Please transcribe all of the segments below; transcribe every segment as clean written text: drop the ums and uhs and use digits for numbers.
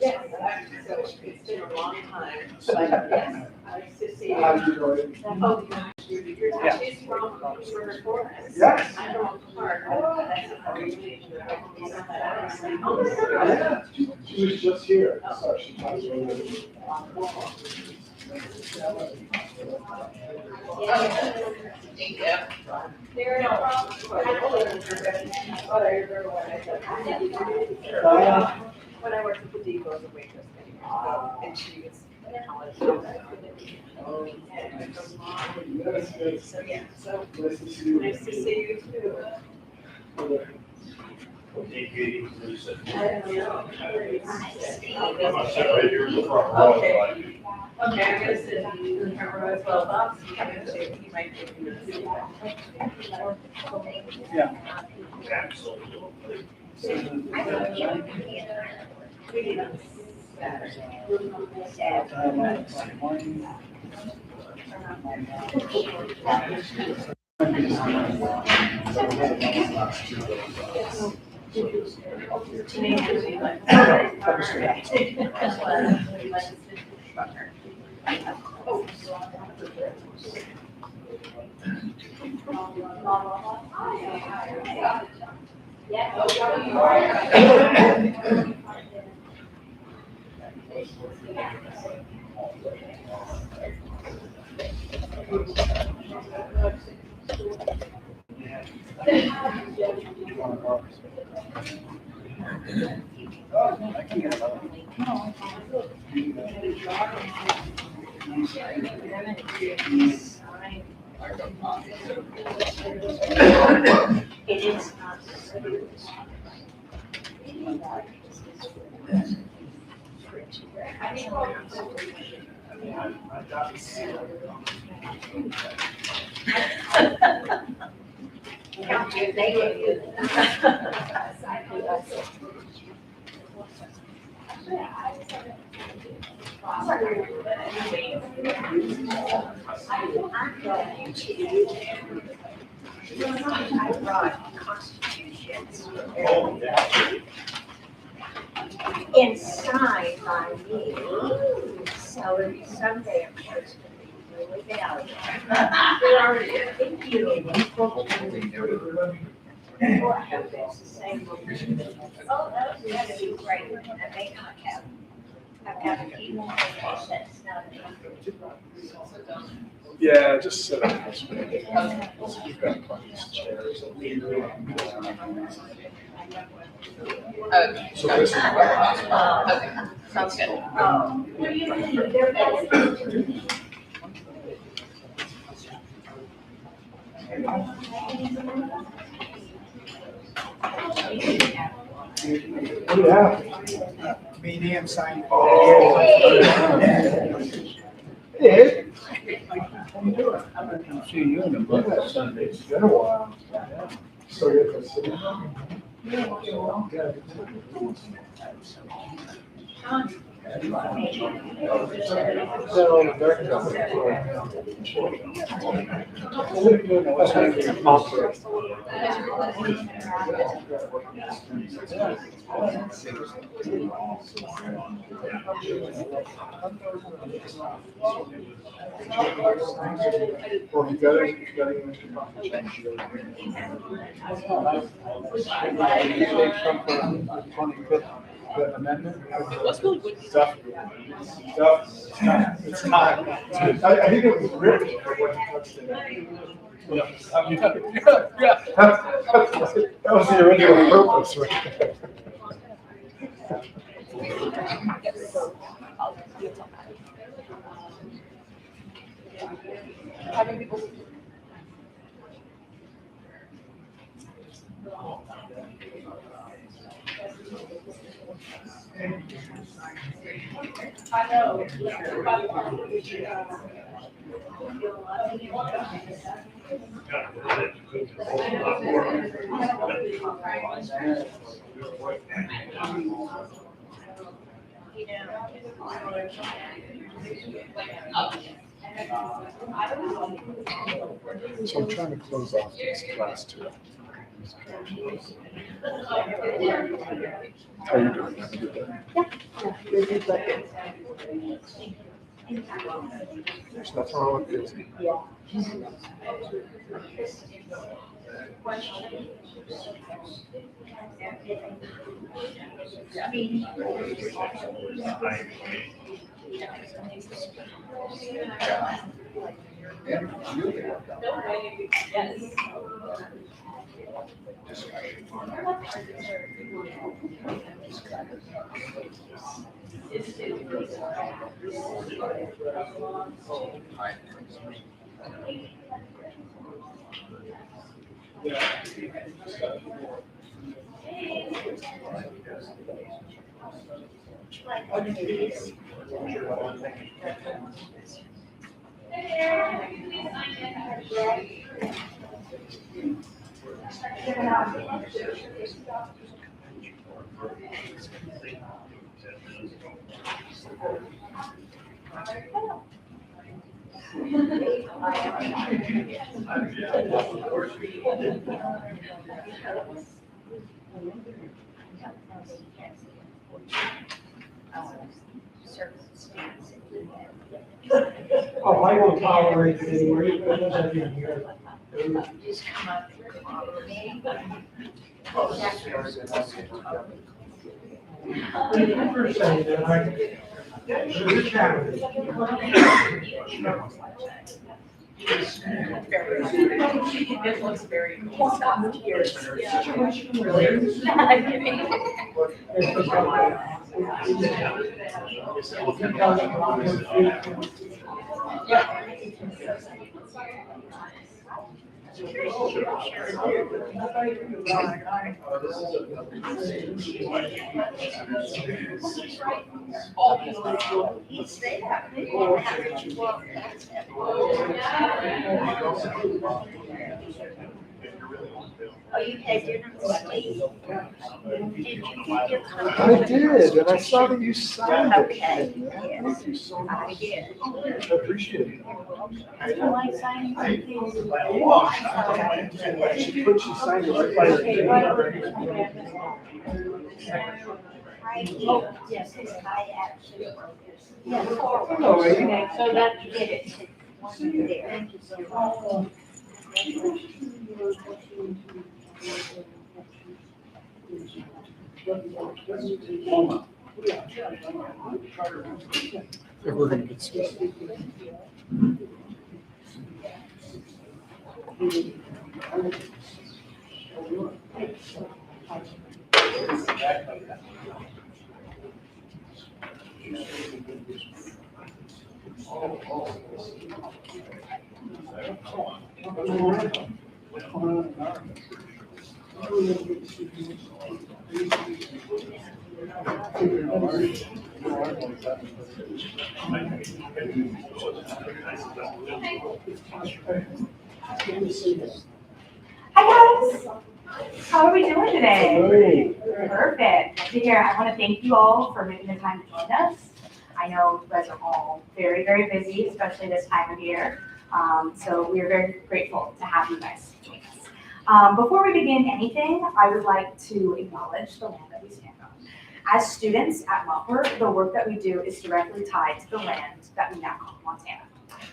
Yes, so it's been a long time, but yes, I used to see. How do you know it? Oh, she's from Forest. Yes. I'm from MontPIRG. Yeah, she was just here, so she talks about it. Thank you. There no when I worked at the depot as a waitress, and she was in college. So yeah, so Nice to see you. nice to see you too. I don't know. I'm gonna sit right here in the front row. Okay, I'm gonna sit in the front row as well. Bob's coming too. He might give you a seat. Yeah. Absolutely. It is not. I brought constitutions Oh, yeah. inside by me, so someday I'm supposed to be really valuable. They're already, thank you. Or I hope it's the same one. Oh, that would be great, I may not have. I've got a few more that's not. Yeah, just sit up. We've got plenty of chairs. Okay. So this is. Okay, sounds good. What do you think? They're Yeah. Medium sign. Hey. How you doing? I'm seeing you in a month of Sundays. It's been a while. So you're considering? Well, you got it. The amendment? Stuff. It's time. I think it was Rich. Yeah. That was the original purpose, right? Having people. I know. So I'm trying to close off this class too. How you doing? Have a good day. There's nothing wrong with busy. Oh, I won't tolerate it anymore, it doesn't even hear. Just come up and call me. You're saying that, right? You're chatting. It looks very soft here. Really? I'm kidding. He stayed up. Oh, you had dinner with Steve? Did you get your copy? I did, and I saw that you signed it. Okay, Thank you so I much. did. I appreciate it. Do you like signing something? She signed it right Oh, yes, I actually. Yes. Hello, lady. Okay, so that you get it. There. Thank you so much. If we're gonna get started. Hi guys, how are we doing today? Perfect. To hear, I want to thank you all for making the time to join us. I know you guys are all very, very busy, especially this time of year. So we are very grateful to have you guys join us. Before we begin anything, I would like to acknowledge the land that we stand on. As students at MontPIRG, the work that we do is directly tied to the land that we now call Montana.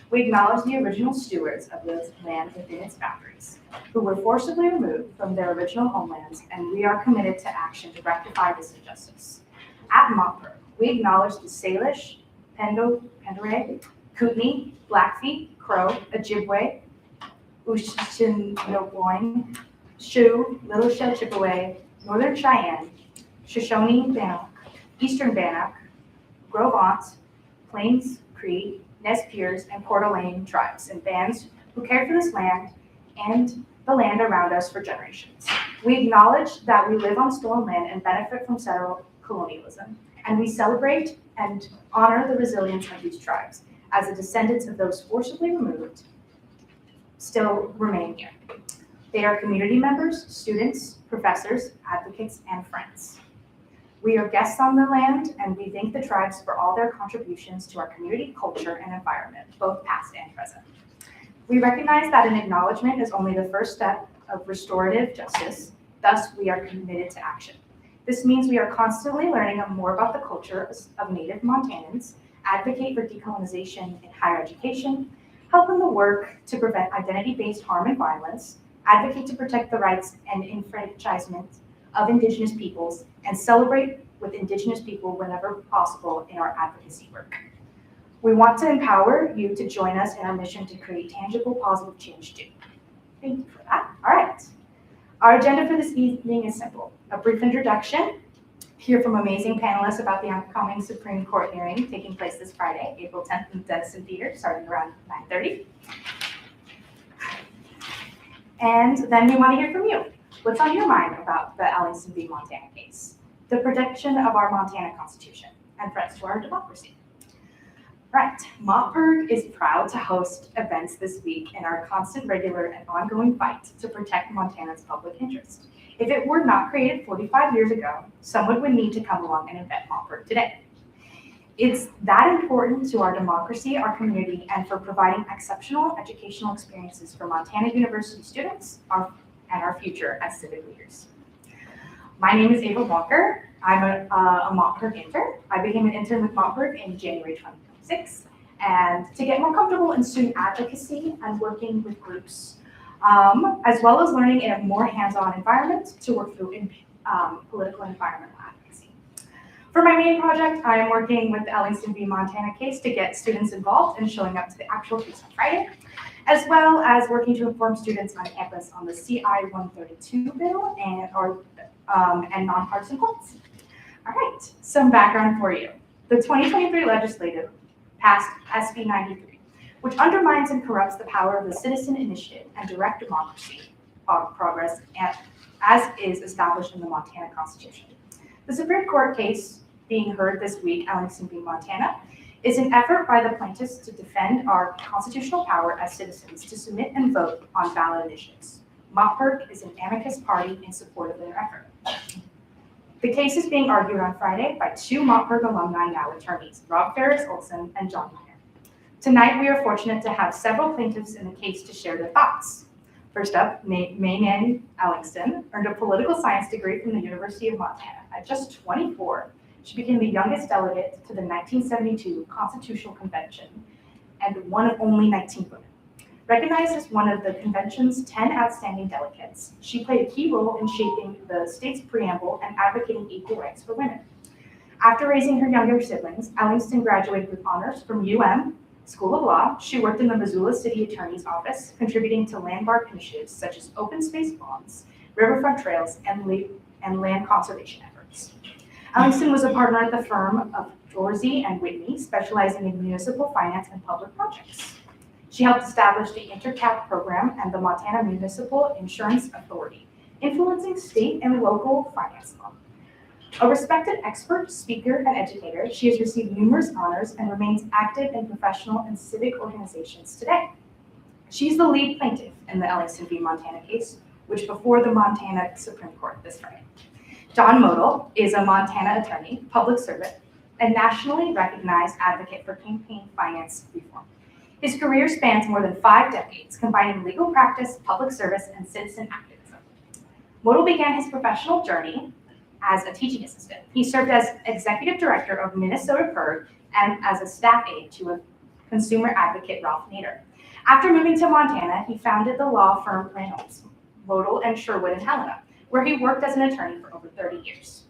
We acknowledge the original stewards of this land within its boundaries, who were forcibly removed from their original homelands, and we are committed to action to rectify this injustice. At MontPIRG, we acknowledge the Salish, Pendere, Kootenai, Blackfeet, Crow, Ojibwe, Ushinanoboine, Sioux, Little Shell Chippewa, Northern Cheyenne, Shoshone Bannock, Eastern Bannock, Gros Ventre, Plains Cree, Nez Perce, and Coeur d'Alene tribes and bands who cared for this land and the land around us for generations. We acknowledge that we live on stolen land and benefit from settler colonialism, and we celebrate and honor the resilience of these tribes as the descendants of those forcibly removed still remain here. They are community members, students, professors, advocates, and friends. We are guests on the land, and we thank the tribes for all their contributions to our community, culture, and environment, both past and present. We recognize that an acknowledgement is only the first step of restorative justice. Thus, we are committed to action. This means we are constantly learning more about the cultures of Native Montanans, advocate for decolonization in higher education, help in the work to prevent identity-based harm and violence, advocate to protect the rights and enfranchisement of Indigenous peoples, and celebrate with Indigenous people whenever possible in our advocacy work. We want to empower you to join us in our mission to create tangible, positive change too. Thank you for that. All right. Our agenda for this evening is simple. A brief introduction, hear from amazing panelists about the upcoming Supreme Court hearing taking place this Friday, April 10th in the Denison Theater, starting around 9:30. And then we want to hear from you. What's on your mind about the Ellingson v. Montana case, the protection of our Montana Constitution, and threats to our democracy? Right, MontPIRG is proud to host events this week in our constant, regular, and ongoing fight to protect Montana's public interest. If it were not created 45 years ago, someone would need to come along and invent MontPIRG today. It's that important to our democracy, our community, and for providing exceptional educational experiences for Montana University students and our future as civic leaders. My name is Ava Walker. I'm a MontPIRG intern. I became an intern with MontPIRG in January 2026, and to get more comfortable in student advocacy and working with groups, as well as learning in a more hands-on environment to work through political and environmental advocacy. For my main project, I am working with the Ellingson v. Montana case to get students involved and showing up to the actual case on Friday, as well as working to inform students on campus on the CI 132 bill and nonpartisan points. All right, some background for you. The 2023 legislative passed SB 93, which undermines and corrupts the power of the citizen initiative and direct democracy progress as is established in the Montana Constitution. The Supreme Court case being heard this week, Ellingson v. Montana, is an effort by the plaintiffs to defend our constitutional power as citizens to submit and vote on ballot initiatives. MontPIRG is an amicus party in support of their effort. The case is being argued on Friday by two MontPIRG alumni now attorneys, Rob Ferris Olson and John Meyer. Tonight, we are fortunate to have several plaintiffs in the case to share their thoughts. First up, Maynann Ellingson earned a political science degree from the University of Montana. At just 24, she became the youngest delegate to the 1972 Constitutional Convention and one of only 19 women. Recognized as one of the convention's 10 outstanding delegates, she played a key role in shaping the state's preamble and advocating equal rights for women. After raising her younger siblings, Ellingson graduated with honors from UM School of Law. She worked in the Missoula City Attorney's Office, contributing to landmark initiatives such as open space bonds, riverfront trails, and land conservation efforts. Ellingson was a partner at the firm of Dorsey and Whitney, specializing in municipal finance and public projects. She helped establish the InterCap program and the Montana Municipal Insurance Authority, influencing state and local finance law. A respected expert, speaker, and educator, she has received numerous honors and remains active in professional and civic organizations today. She's the lead plaintiff in the Ellingson v. Montana case, which before the Montana Supreme Court this Friday. John Modell is a Montana attorney, public servant, and nationally recognized advocate for campaign finance reform. His career spans more than 5 decades, combining legal practice, public service, and citizen activism. Modell began his professional journey as a teaching assistant. He served as executive director of MontPIRG and as a staff aide to a consumer advocate, Ralph Nader. After moving to Montana, he founded the law firm Reynolds, Modell and Sherwood in Helena, where he worked as an attorney for over 30 years.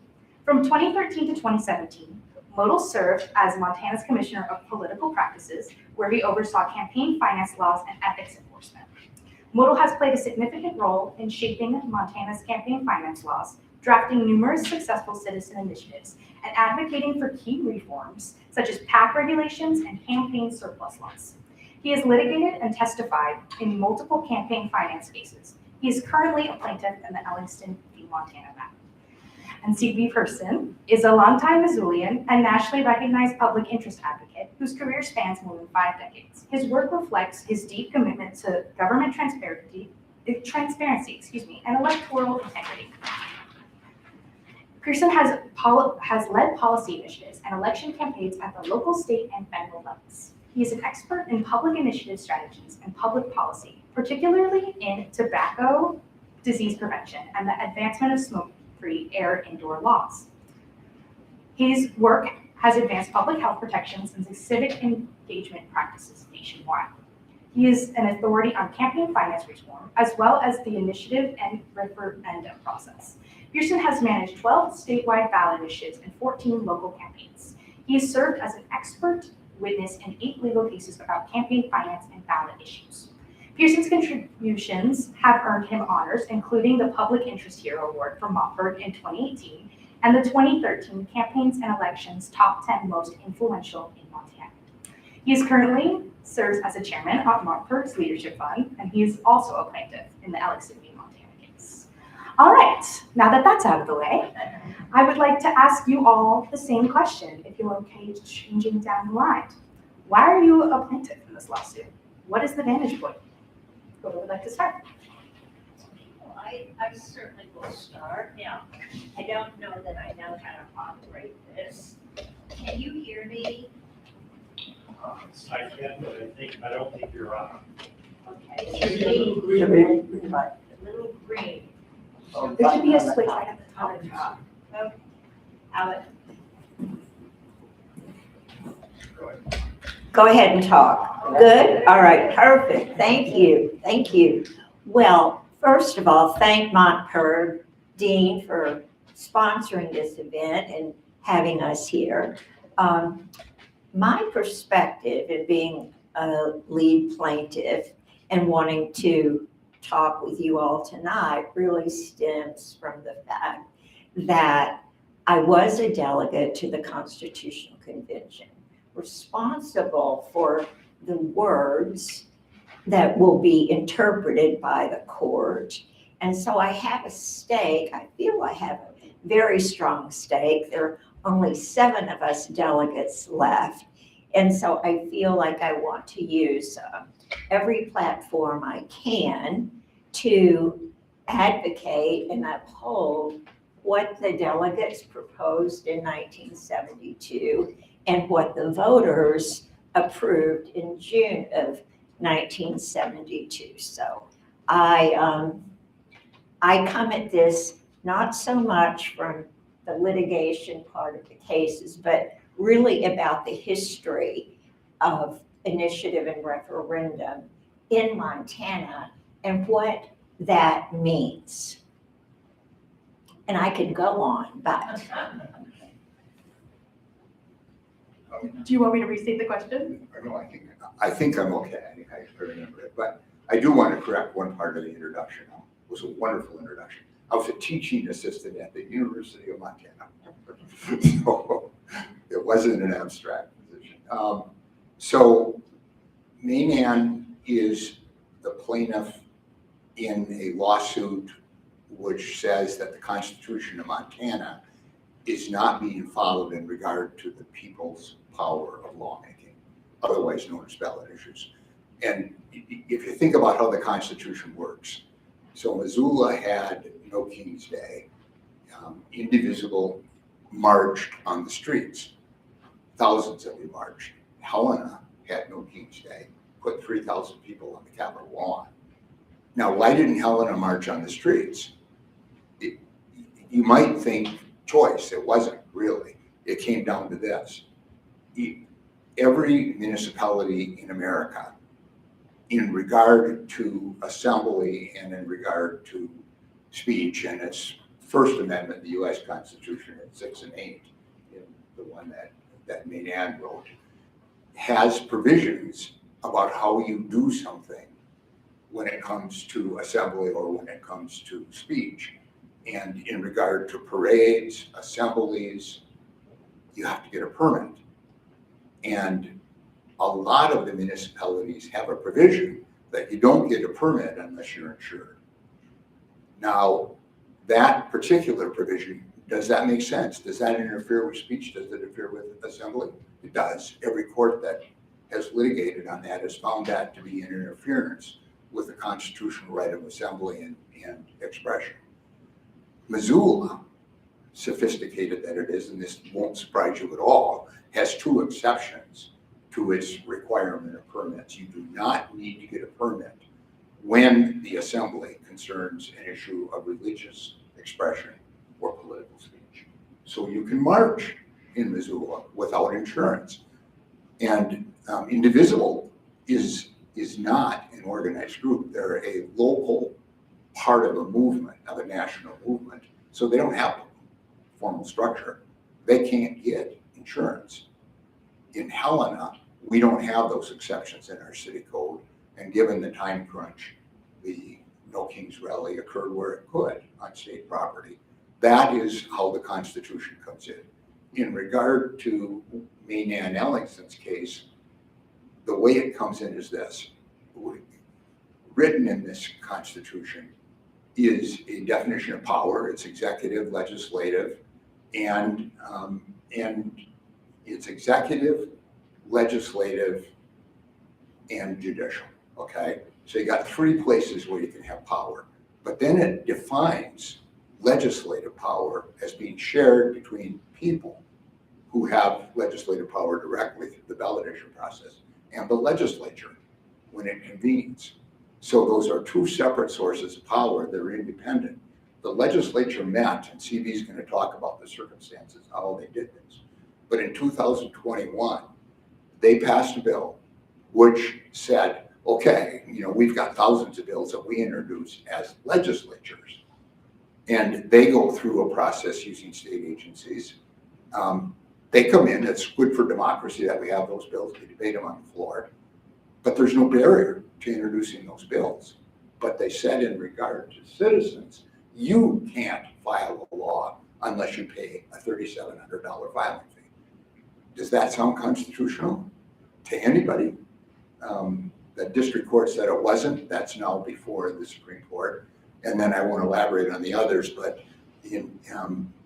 From 2013 to 2017, Modell served as Montana's Commissioner of Political Practices, where he oversaw campaign finance laws and ethics enforcement. Modell has played a significant role in shaping Montana's campaign finance laws, drafting numerous successful citizen initiatives, and advocating for key reforms such as PAC regulations and campaign surplus laws. He has litigated and testified in multiple campaign finance cases. He is currently a plaintiff in the Ellingson v. Montana matter. And C.B. Person is a longtime Missoulian and nationally recognized public interest advocate whose career spans more than 5 decades. His work reflects his deep commitment to government transparency, and electoral integrity. Pearson has led policy initiatives and election campaigns at the local, state, and federal levels. He is an expert in public initiative strategies and public policy, particularly in tobacco disease prevention, and the advancement of smoke-free air indoor laws. His work has advanced public health protections and civic engagement practices nationwide. He is an authority on campaign finance reform, as well as the initiative and referendum process. Pearson has managed 12 statewide ballot initiatives and 14 local campaigns. He has served as an expert witness in 8 legal cases about campaign finance and ballot issues. Pearson's contributions have earned him honors, including the Public Interest Hero Award from MontPIRG in 2018 and the 2013 Campaigns and Elections Top 10 Most Influential in Montana. He is currently serves as a chairman of MontPIRG's Leadership Fund, and he is also a plaintiff in the Alex City, Montana case. All right, now that that's out of the way, I would like to ask you all the same question, if you're okay changing down the line. Why are you a plaintiff in this lawsuit? What is the vantage point? Who would like to start? Well, I certainly will start. Now, I don't know that I know how to operate this. Can you hear me? I can, but I don't think you're on. Okay. Should be a The little green light. little green. There should be a switch right at the top. Oh, Alex. Go ahead and talk. Good? All right, perfect. Thank you. Thank you. Well, first of all, thank MontPIRG, Dean, for sponsoring this event and having us here. My perspective in being a lead plaintiff and wanting to talk with you all tonight really stems from the fact that I was a delegate to the Constitutional Convention, responsible for the words that will be interpreted by the court. And so I have a stake. I feel I have a very strong stake. There are only 7 of us delegates left. And so I feel like I want to use every platform I can to advocate and uphold what the delegates proposed in 1972 and what the voters approved in June of 1972. So I come at this not so much from the litigation part of the cases, but really about the history of initiative and referendum in Montana and what that means. And I could go on, but. Do you want me to restate the question? No, I think I'm okay. I think I remember it. But I do want to correct one part of the introduction. It was a wonderful introduction. I was a teaching assistant at the University of Montana. So it wasn't an abstract position. So Maynan is the plaintiff in a lawsuit which says that the Constitution of Montana is not being followed in regard to the people's power of lawmaking, otherwise known as ballot issues. And if you think about how the Constitution works, so Missoula had no King's Day, indivisible, marched on the streets. Thousands of you marched. Helena had no King's Day, put 3,000 people on the Capitol lawn. Now, why didn't Helena march on the streets? You might think choice. It wasn't really. It came down to this. Every municipality in America, in regard to assembly and in regard to speech, and its First Amendment, the U.S. Constitution at 6 and 8, the one that Maynan wrote, has provisions about how you do something when it comes to assembly or when it comes to speech. And in regard to parades, assemblies, you have to get a permit. And a lot of the municipalities have a provision that you don't get a permit unless you're insured. Now, that particular provision, does that make sense? Does that interfere with speech? Does it interfere with assembly? It does. Every court that has litigated on that has found that to be an interference with the constitutional right of assembly and expression. Missoula, sophisticated that it is, and this won't surprise you at all, has 2 exceptions to its requirement of permits. You do not need to get a permit when the assembly concerns an issue of religious expression or political speech. So you can march in Missoula without insurance. And Indivisible is not an organized group. They're a local part of a movement, of a national movement. So they don't have formal structure. They can't get insurance. In Helena, we don't have those exceptions in our city code. And given the time crunch, the No Kings Rally occurred where it could on state property. That is how the Constitution comes in. In regard to Maynard Ellingson's case, the way it comes in is this. Written in this Constitution is a definition of power. It's executive, legislative, and it's executive, legislative, and judicial, okay? So you got 3 places where you can have power, but then it defines legislative power as being shared between people who have legislative power directly through the ballot issue process and the legislature when it convenes. So those are 2 separate sources of power that are independent. The legislature met, and CB is going to talk about the circumstances, how they did this. But in 2021, they passed a bill which said, okay, we've got thousands of bills that we introduce as legislatures. And they go through a process using state agencies. They come in, it's good for democracy that we have those bills, we debate them on the floor. But there's no barrier to introducing those bills. But they said in regard to citizens, you can't file a law unless you pay a $3,700 filing fee. Does that sound constitutional to anybody? The district court said it wasn't. That's now before the Supreme Court. And then I won't elaborate on the others, but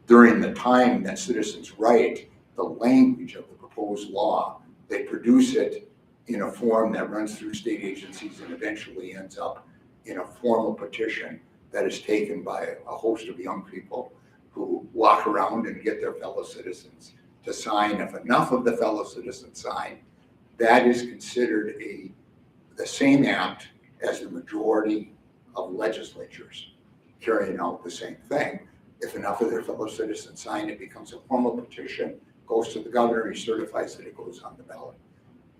during the time that citizens write the language of the proposed law, they produce it in a form that runs through state agencies and eventually ends up in a formal petition that is taken by a host of young people who walk around and get their fellow citizens to sign. If enough of the fellow citizens sign, that is considered the same act as the majority of legislatures carrying out the same thing. If enough of their fellow citizens sign, it becomes a formal petition, goes to the governor, he certifies that it goes on the ballot.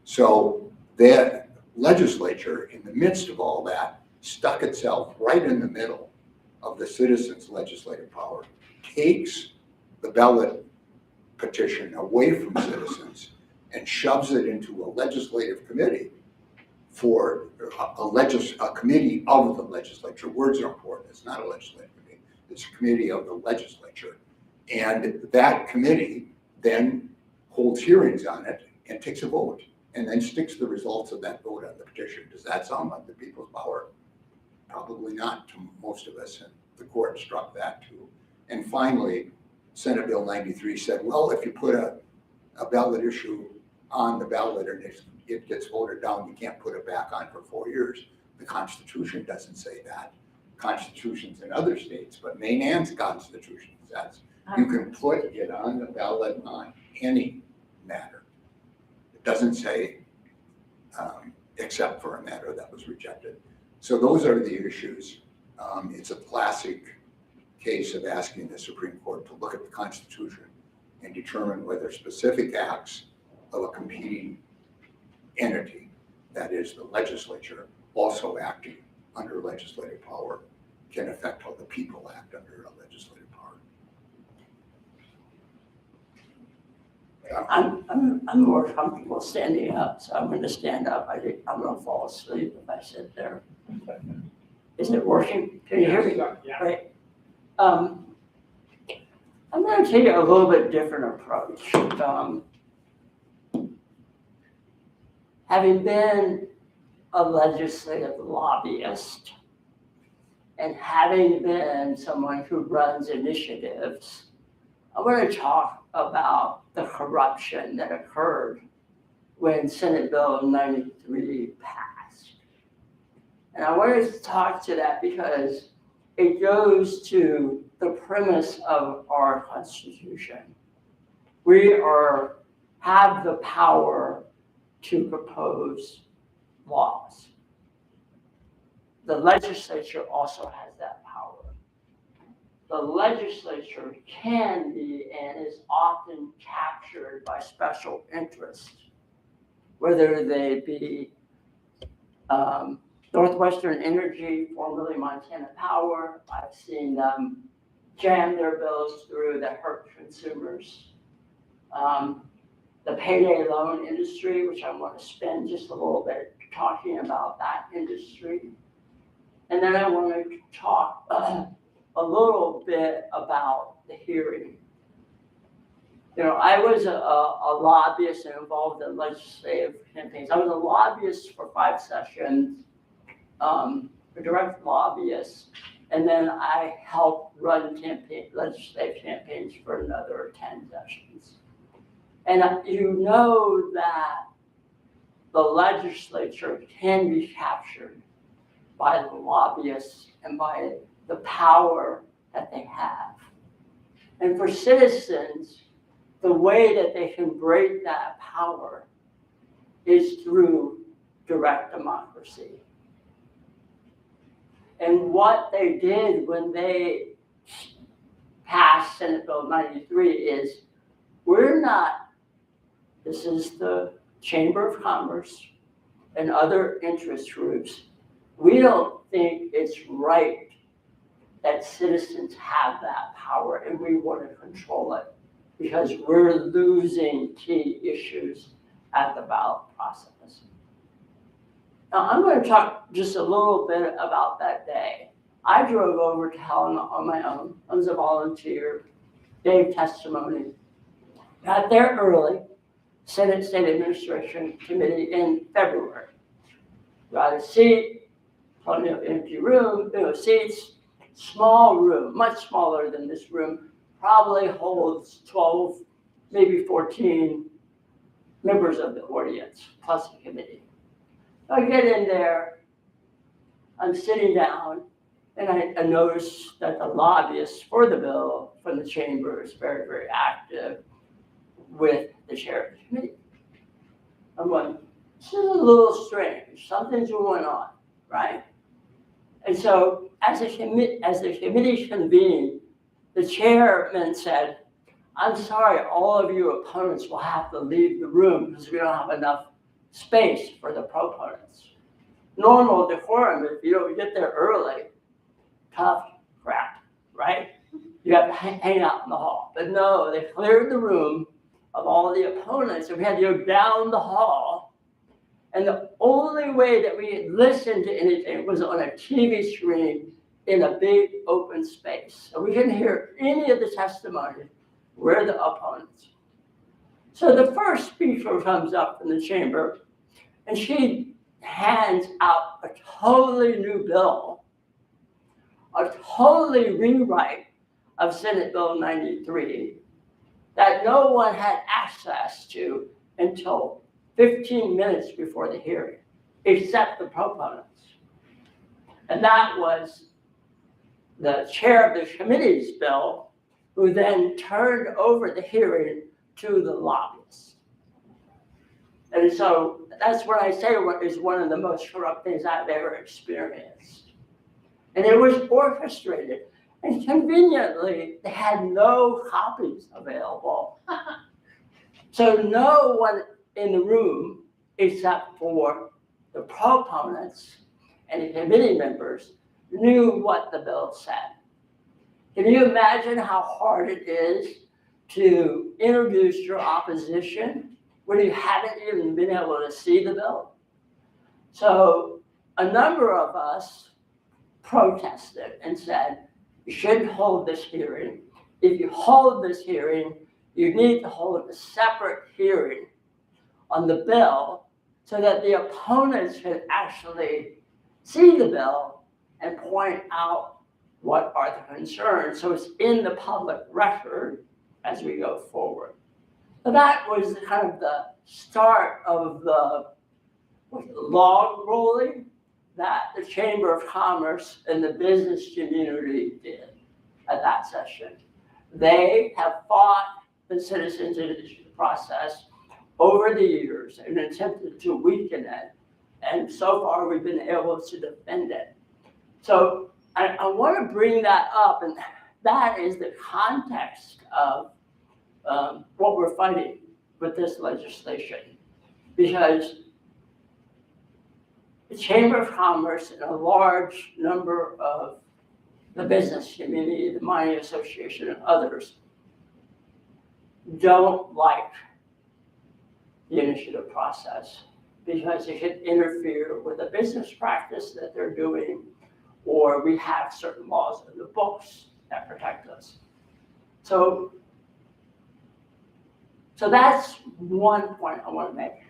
So the legislature, in the midst of all that, stuck itself right in the middle of the citizens' legislative power, takes the ballot petition away from citizens and shoves it into a legislative committee for a committee of the legislature. Words are important. It's not a legislative committee. It's a committee of the legislature. And that committee then holds hearings on it and takes a vote and then sticks the results of that vote on the petition. Does that sound like the people's power? Probably not to most of us, and the court struck that too. And finally, Senate Bill 93 said, well, if you put a ballot issue on the ballot and it gets voted down, you can't put it back on for 4 years. The Constitution doesn't say that. Constitutions in other states, but Maine Anne's Constitution says you can put it on the ballot on any matter. It doesn't say except for a matter that was rejected. So those are the issues. It's a classic case of asking the Supreme Court to look at the Constitution and determine whether specific acts of a competing entity, that is the legislature, also acting under legislative power, can affect how the people act under a legislative power. I'm more comfortable standing up, so I'm going to stand up. I'm going to fall asleep if I sit there. Is it working? Can you hear me? Yeah. Right. I'm going to take a little bit different approach. Having been a legislative lobbyist and having been someone who runs initiatives, I want to talk about the corruption that occurred when Senate Bill 93 passed. And I wanted to talk to that because it goes to the premise of our Constitution. We have the power to propose laws. the legislature also has that power. The legislature can be and is often captured by special interests, whether they be Northwestern Energy, formerly Montana Power. I've seen them jam their bills through that hurt consumers. The payday loan industry, which I want to spend just a little bit talking about that industry. And then I want to talk a little bit about the hearing. You know, I was a lobbyist and involved in legislative campaigns. I was a lobbyist for 5 sessions, a direct lobbyist, and then I helped run legislative campaigns for another 10 sessions. And you know that the legislature can be captured by the lobbyists and by the power that they have. And for citizens, the way that they can break that power is through direct democracy. And what they did when they passed Senate Bill 93 is, this is the Chamber of Commerce and other interest groups. We don't think it's right that citizens have that power, and we want to control it because we're losing key issues at the ballot process. Now, I'm going to talk just a little bit about that day. I drove over to Helena on my own. I was a volunteer, gave testimony, got there early, Senate State Administration Committee in February. Got a seat, plenty of empty room, seats, small room, much smaller than this room, probably holds 12, maybe 14 members of the audience, plus the committee. I get in there, I'm sitting down, and I notice that the lobbyists for the bill from the chamber is very, very active with the chair of the committee. I'm going, this is a little strange, something's going on, right? And so as the committee convened, the chairman said, I'm sorry, all of you opponents will have to leave the room because we don't have enough space for the proponents. Normal decorum, if you don't get there early, tough crap, right? You have to hang out in the hall. But no, they cleared the room of all the opponents, and we had to go down the hall. And the only way that we could listen to anything was on a TV screen in a big open space. So we couldn't hear any of the testimony. We're the opponents. So the first speaker comes up in the chamber, and she hands out a totally new bill, a totally rewrite of Senate Bill 93 that no one had access to until 15 minutes before the hearing, except the proponents. And that was the chair of the committee's bill, who then turned over the hearing to the lobbyists. And so that's what I say is one of the most corrupt things I've ever experienced. And it was orchestrated. And conveniently, they had no copies available. So no one in the room, except for the proponents and the committee members, knew what the bill said. Can you imagine how hard it is to introduce your opposition when you haven't even been able to see the bill? So a number of us protested and said, you shouldn't hold this hearing. If you hold this hearing, you need to hold a separate hearing on the bill so that the opponents can actually see the bill and point out what are the concerns, so it's in the public record as we go forward. So that was kind of the start of the log rolling that the Chamber of Commerce and the business community did at that session. They have fought the citizens initiative process over the years and attempted to weaken it. And so far we've been able to defend it. So I want to bring that up, and that is the context of what we're fighting with this legislation. Because the Chamber of Commerce and a large number of the business community, the mining association and others don't like the initiative process because it could interfere with a business practice that they're doing, or we have certain laws in the books that protect us. So that's one point I want to make.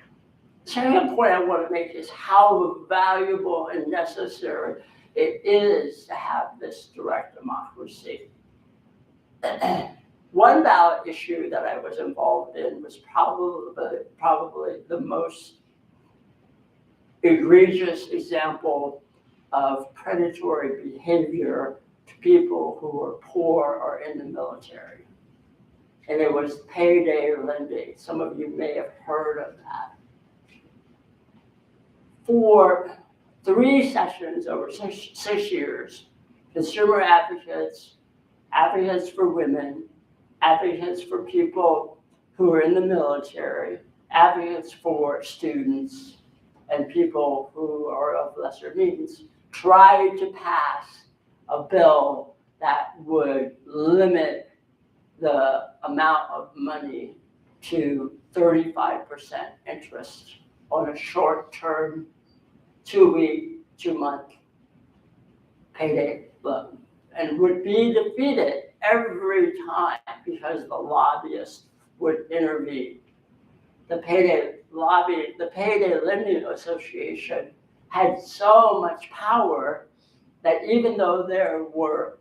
The second point I want to make is how valuable and necessary it is to have this direct democracy. One ballot issue that I was involved in was probably the most egregious example of predatory behavior to people who are poor or in the military. And it was payday lending. Some of you may have heard of that. For 3 sessions over 6 years, consumer advocates, advocates for women, advocates for people who are in the military, advocates for students, and people who are of lesser means tried to pass a bill that would limit the amount of money to 35% interest on a short-term, 2-week, 2-month payday loan, and would be defeated every time because the lobbyists would intervene. The Payday Lending Association had so much power that even though there were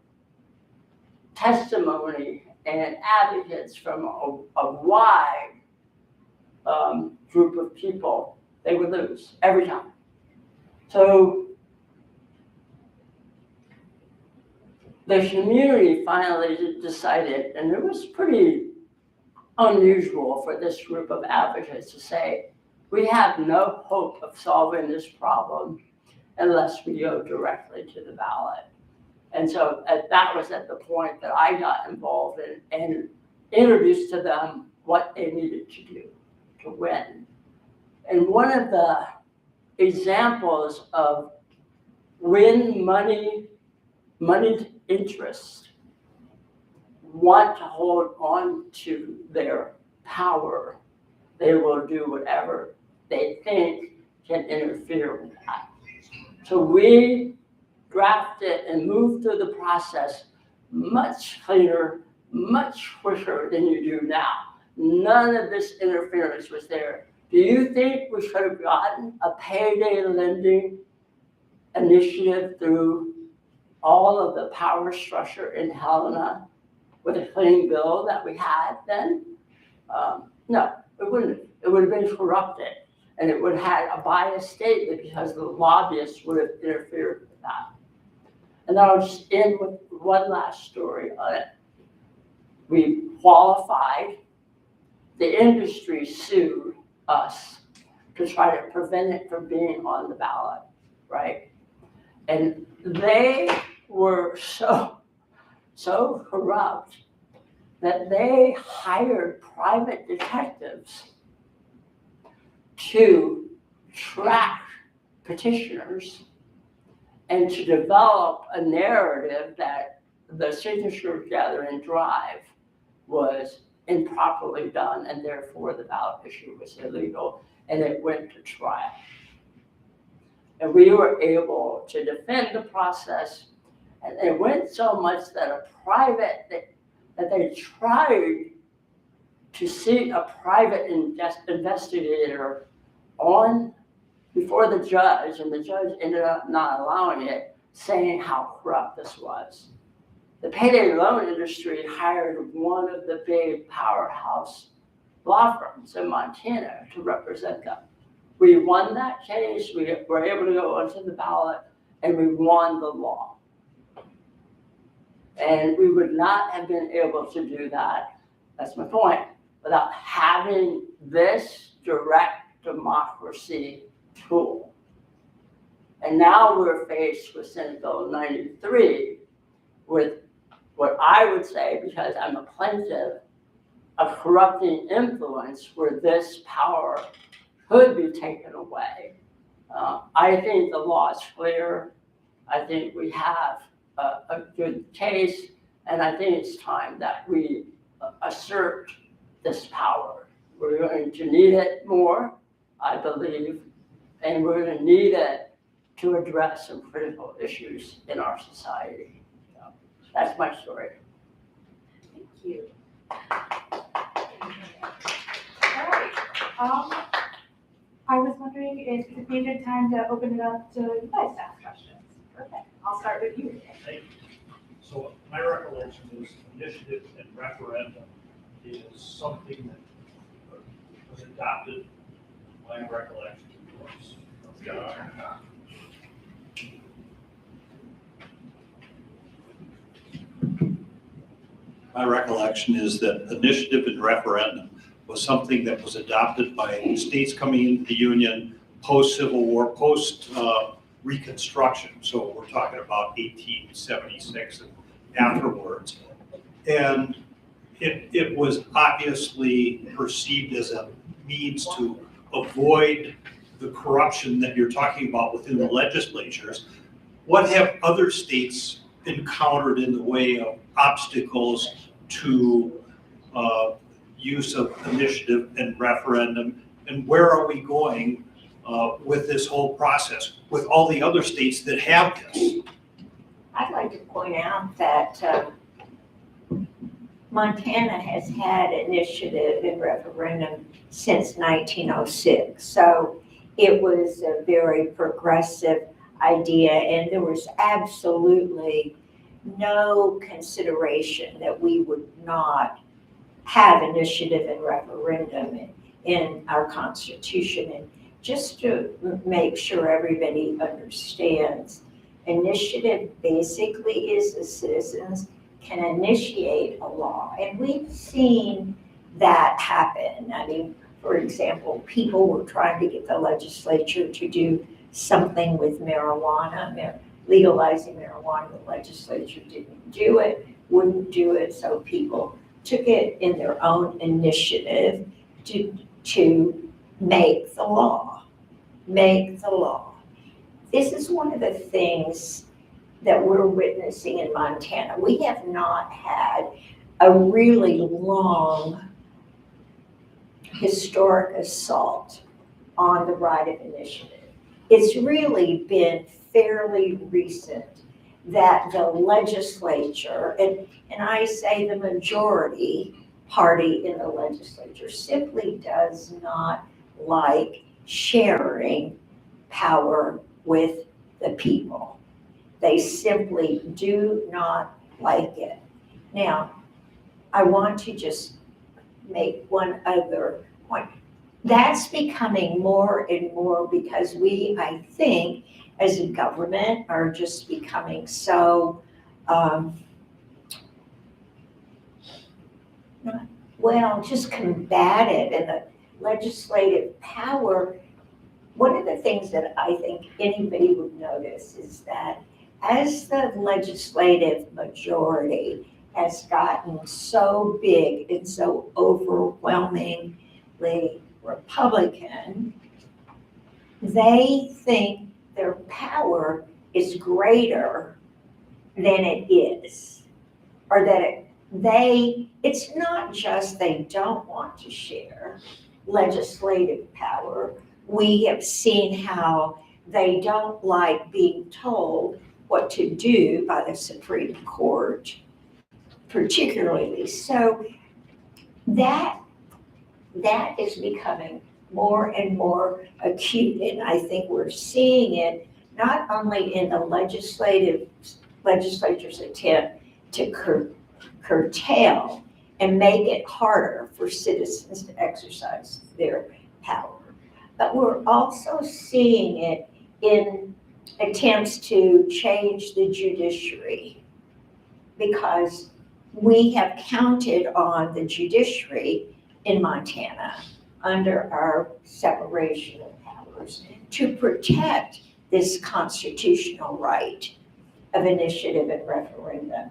testimony and advocates from a wide group of people, they would lose every time. So the community finally decided, and it was pretty unusual for this group of advocates to say, we have no hope of solving this problem unless we go directly to the ballot. And so that was at the point that I got involved and introduced to them what they needed to do to win. And one of the examples of when moneyed interests want to hold on to their power, they will do whatever they think can interfere with that. So we drafted and moved through the process much cleaner, much quicker than you do now. None of this interference was there. Do you think we should have gotten a payday lending initiative through all of the power structure in Helena with a clean bill that we had then? No, it wouldn't. It would have been corrupted, and it would have had a biased statement because the lobbyists would have interfered with that. And I'll just end with one last story on it. We qualified, the industry sued us to try to prevent it from being on the ballot, right? And they were so corrupt that they hired private detectives to track petitioners and to develop a narrative that the signature gathering drive was improperly done, and therefore the ballot issue was illegal, and it went to trial. And we were able to defend the process, and it went so much that that they tried to see a private investigator before the judge, and the judge ended up not allowing it, saying how corrupt this was. The payday loan industry hired one of the big powerhouse law firms in Montana to represent them. We won that case, we were able to go onto the ballot, and we won the law. And we would not have been able to do that, that's my point, without having this direct democracy tool. And now we're faced with Senate Bill 93 with what I would say, because I'm a plaintiff, a corrupting influence where this power could be taken away. I think the law is clear. I think we have a good case, and I think it's time that we assert this power. We're going to need it more, I believe, and we're going to need it to address some critical issues in our society. So that's my story. Thank you. All right. I was wondering if it would be a good time to open it up to you guys to ask questions. Perfect. I'll start with you. Thank you. So my recollection is initiative and referendum is something that was adopted, my recollection was. My recollection is that initiative and referendum was something that was adopted by states coming into the Union post-Civil War, post-Reconstruction. So we're talking about 1876 and afterwards. And it was obviously perceived as a means to avoid the corruption that you're talking about within the legislatures. What have other states encountered in the way of obstacles to use of initiative and referendum, and where are we going with this whole process with all the other states that have this? I'd like to point out that Montana has had initiative and referendum since 1906. So it was a very progressive idea, and there was absolutely no consideration that we would not have initiative and referendum in our Constitution. And just to make sure everybody understands, initiative basically is the citizens can initiate a law. And we've seen that happen. I mean, for example, people were trying to get the legislature to do something with marijuana, legalizing marijuana. The legislature didn't do it, wouldn't do it, so people took it in their own initiative to make the law. This is one of the things that we're witnessing in Montana. We have not had a really long historic assault on the right of initiative. It's really been fairly recent that the legislature, and I say the majority party in the legislature, simply does not like sharing power with the people. They simply do not like it. Now, I want to just make one other point. That's becoming more and more because we, I think, as a government are just becoming so, just combative in the legislative power. One of the things that I think anybody would notice is that as the legislative majority has gotten so big and so overwhelmingly Republican, they think their power is greater than it is, or that it's not just they don't want to share legislative power. We have seen how they don't like being told what to do by the Supreme Court, particularly. So that is becoming more and more acute, and I think we're seeing it not only in the legislature's attempt to curtail and make it harder for citizens to exercise their power, but we're also seeing it in attempts to change the judiciary, because we have counted on the judiciary in Montana under our separation of powers to protect this constitutional right of initiative and referendum.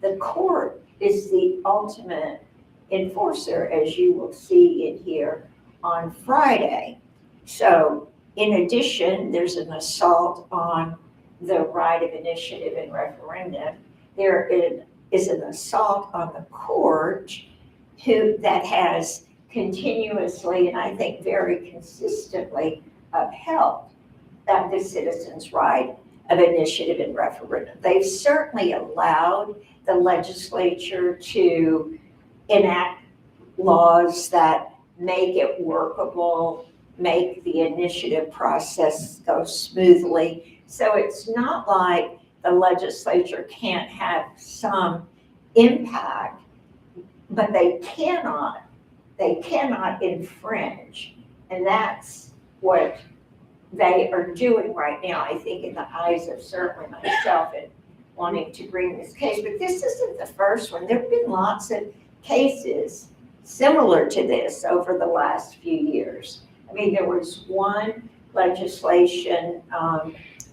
The court is the ultimate enforcer, as you will see in here on Friday. So in addition, there's an assault on the right of initiative and referendum. There is an assault on the court that has continuously, and I think very consistently, upheld the citizens' right of initiative and referendum. They've certainly allowed the legislature to enact laws that make it workable, make the initiative process go smoothly. So it's not like the legislature can't have some impact, but they cannot infringe. And that's what they are doing right now, I think, in the eyes of certainly myself in wanting to bring this case. But this isn't the first one. There have been lots of cases similar to this over the last few years. I mean, there was one legislation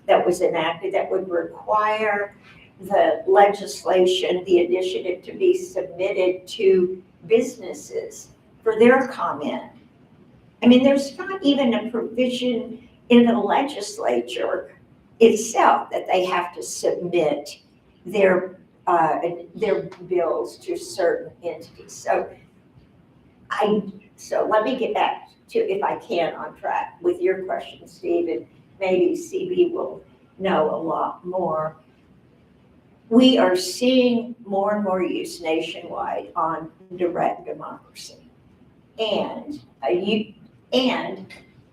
that was enacted that would require the legislation, the initiative, to be submitted to businesses for their comment. I mean, there's not even a provision in the legislature itself that they have to submit their bills to certain entities. So let me get back to, if I can, on track with your question, Steve, and maybe CB will know a lot more. We are seeing more and more use nationwide on direct democracy. And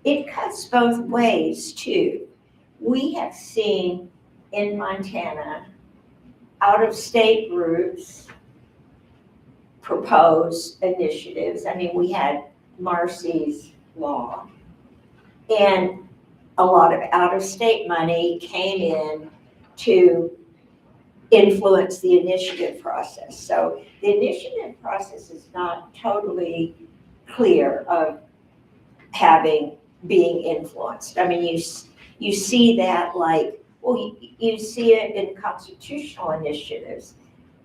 it cuts both ways too. We have seen in Montana out-of-state groups propose initiatives. I mean, we had Marcy's Law, and a lot of out-of-state money came in to influence the initiative process. So the initiative process is not totally clear of being influenced. I mean, you see that, like, well, you see it in constitutional initiatives,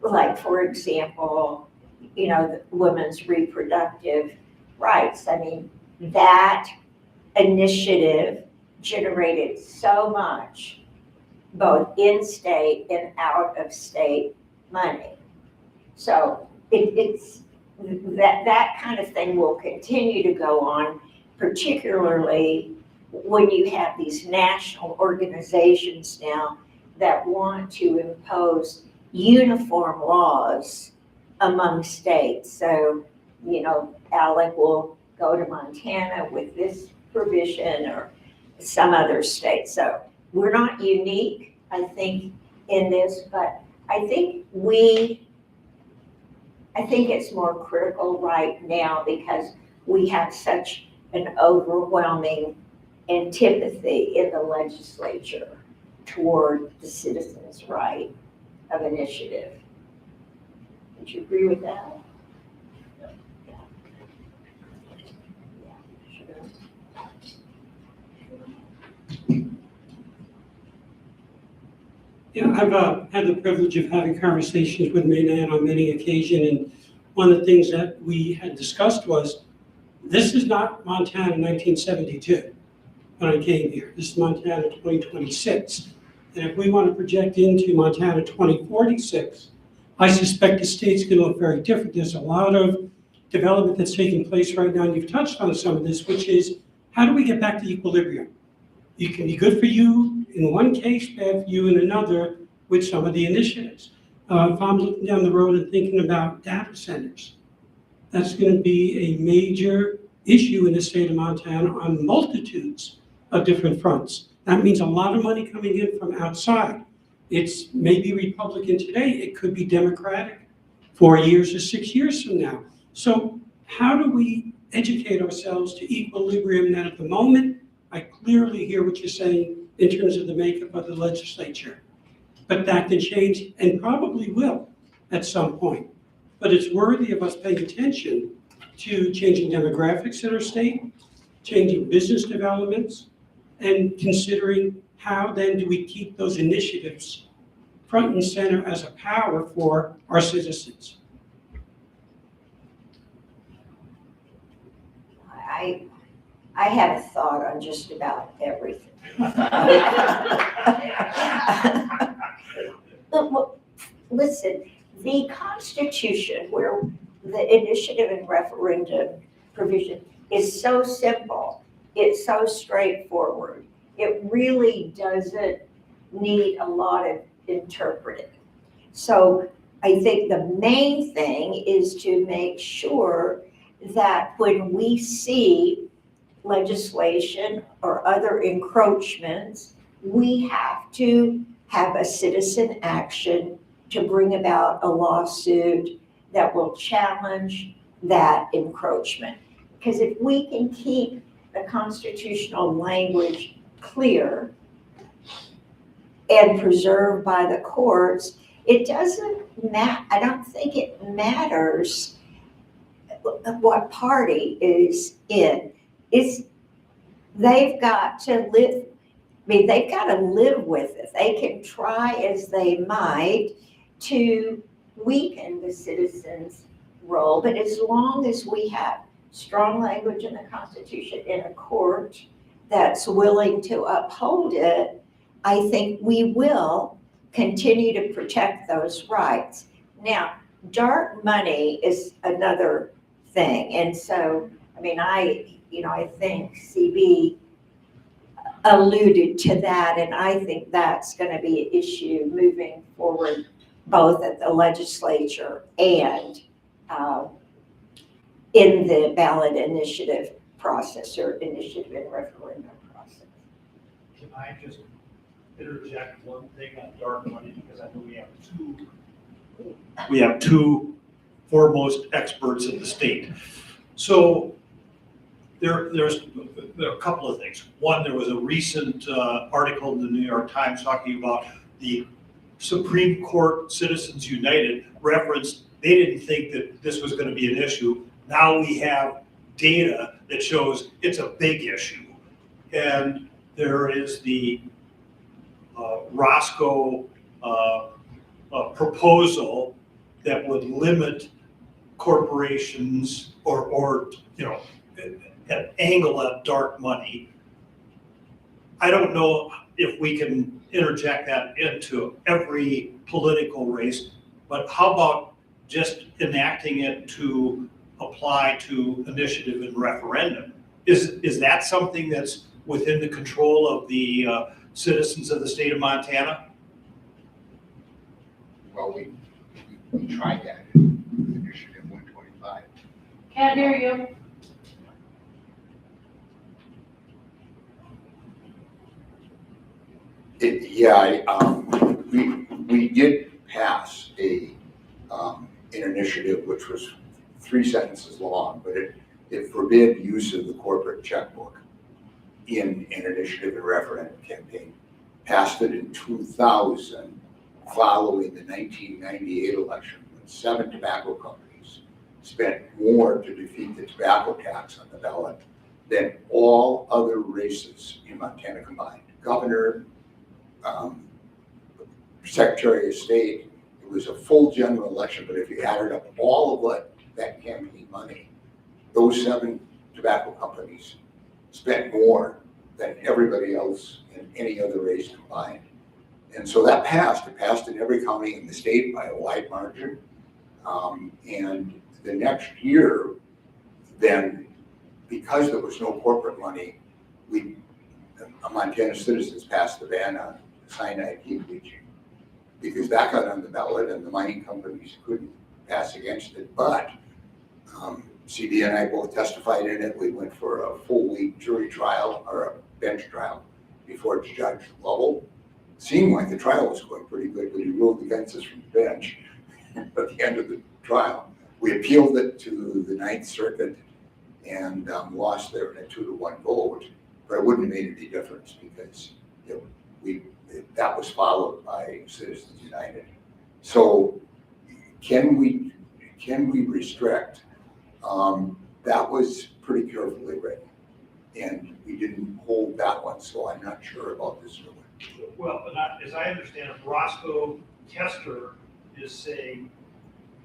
like, for example, the women's reproductive rights. I mean, that initiative generated so much, both in-state and out-of-state money. So it's that kind of thing will continue to go on, particularly when you have these national organizations now that want to impose uniform laws among states. So, Alec will go to Montana with this provision or some other state. So we're not unique, I think, in this, but I think it's more critical right now because we have such an overwhelming antipathy in the legislature toward the citizens' right of initiative. Would you agree with that? Yeah, I've had the privilege of having conversations with Maynard on many occasions, and one of the things that we had discussed was, this is not Montana 1972 when I came here. This is Montana 2026. And if we want to project into Montana 2046, I suspect the state's going to look very different. There's a lot of development that's taking place right now, and you've touched on some of this, which is, how do we get back to equilibrium? It can be good for you in one case, bad for you in another, with some of the initiatives. If I'm looking down the road and thinking about data centers, that's going to be a major issue in the state of Montana on multitudes of different fronts. That means a lot of money coming in from outside. It's maybe Republican today, it could be Democratic 4 years or 6 years from now. So how do we educate ourselves to equilibrium that at the moment? I clearly hear what you're saying in terms of the makeup of the legislature, but that can change and probably will at some point. But it's worthy of us paying attention to changing demographics in our state, changing business developments, and considering how then do we keep those initiatives front and center as a power for our citizens. I have a thought on just about everything. But listen, the Constitution, where the initiative and referendum provision is so simple, it's so straightforward, it really doesn't need a lot of interpreting. So I think the main thing is to make sure that when we see legislation or other encroachments, we have to have a citizen action to bring about a lawsuit that will challenge that encroachment. Because if we can keep the constitutional language clear and preserved by the courts, it doesn't I don't think it matters what party is in. They've got to live, they've got to live with it. They can try as they might to weaken the citizens' role, but as long as we have strong language in the Constitution in a court that's willing to uphold it, I think we will continue to protect those rights. Now, dark money is another thing, and so, I think CB alluded to that, and I think that's going to be an issue moving forward, both at the legislature and in the ballot initiative process or initiative and referendum process. Can I just interject one thing on dark money, because I know we have two foremost experts in the state. So there's a couple of things. One, there was a recent article in the New York Times talking about the Supreme Court Citizens United referenced they didn't think that this was going to be an issue. Now we have data that shows it's a big issue. And there is the Roscoe proposal that would limit corporations or an angle at dark money. I don't know if we can interject that into every political race, but how about just enacting it to apply to initiative and referendum? Is that something that's within the control of the citizens of the state of Montana? Well, we tried that with Initiative 125. Can't hear you. We did pass an initiative which was 3 sentences long, but it forbid use of the corporate checkbook in an initiative and referendum campaign. Passed it in 2000, following the 1998 election, when 7 tobacco companies spent more to defeat the tobacco tax on the ballot than all other races in Montana combined. Governor, Secretary of State, it was a full general election, but if you added up all of what that campaign money, those 7 tobacco companies spent more than everybody else in any other race combined. And so that passed. It passed in every county in the state by a wide margin. And the next year, then, because there was no corporate money, Montana citizens passed the ban on cyanide heat bleaching, because that got on the ballot and the mining companies couldn't pass against it. But CD and I both testified in it. We went for a full week jury trial or a bench trial before Judge Lovell. Seemed like the trial was going pretty good, but he ruled against us from the bench at the end of the trial. We appealed it to the Ninth Circuit and lost there in a 2-1 vote, but it wouldn't have made any difference because that was followed by Citizens United. So can we restrict? That was pretty carefully written. And we didn't hold that one, so I'm not sure about this new one. Well, but not, as I understand it, Roscoe Tester is saying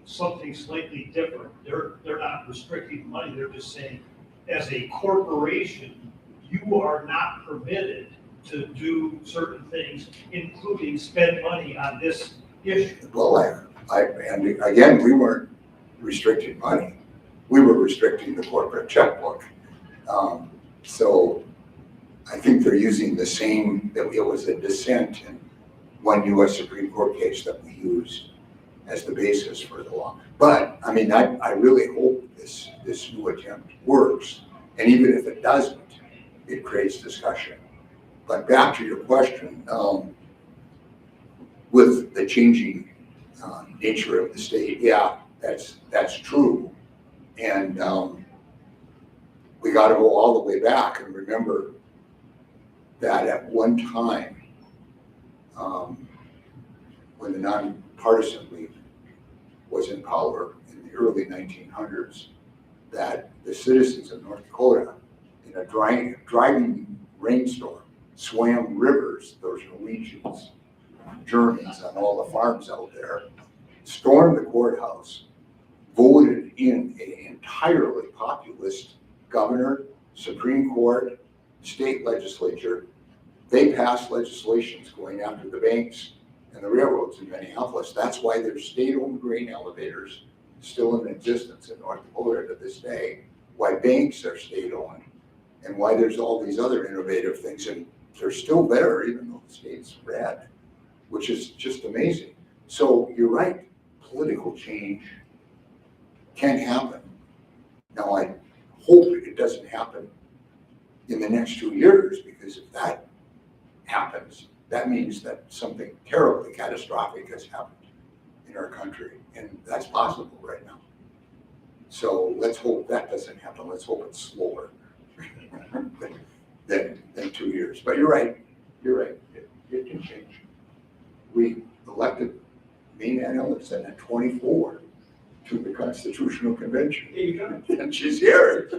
something slightly different. They're not restricting money, they're just saying, as a corporation, you are not permitted to do certain things, including spend money on this issue. Well, and again, we weren't restricting money. We were restricting the corporate checkbook. So I think they're using the same, that it was a dissent in one US Supreme Court case that we used as the basis for the law. But, I mean, I really hope this new attempt works. And even if it doesn't, it creates discussion. But back to your question, with the changing nature of the state, yeah, that's true. And we got to go all the way back and remember that at one time, when the nonpartisan league was in power in the early 1900s, that the citizens of North Dakota, in a driving rainstorm, swam rivers, those Norwegians, Germans on all the farms out there, stormed the courthouse, voted in an entirely populist governor, Supreme Court, state legislature. They passed legislations going after the banks and the railroads in Minneapolis. That's why there's state-owned grain elevators still in existence in North Dakota to this day, why banks are state-owned, and why there's all these other innovative things, and they're still there even though the state's red, which is just amazing. So you're right, political change can happen. Now I hope it doesn't happen in the next 2 years, because if that happens, that means that something terribly catastrophic has happened in our country, and that's possible right now. So let's hope that doesn't happen. Let's hope it's slower than 2 years. But you're right, it can change. We elected Maine Ellison at 24 to the Constitutional Convention. And she's here,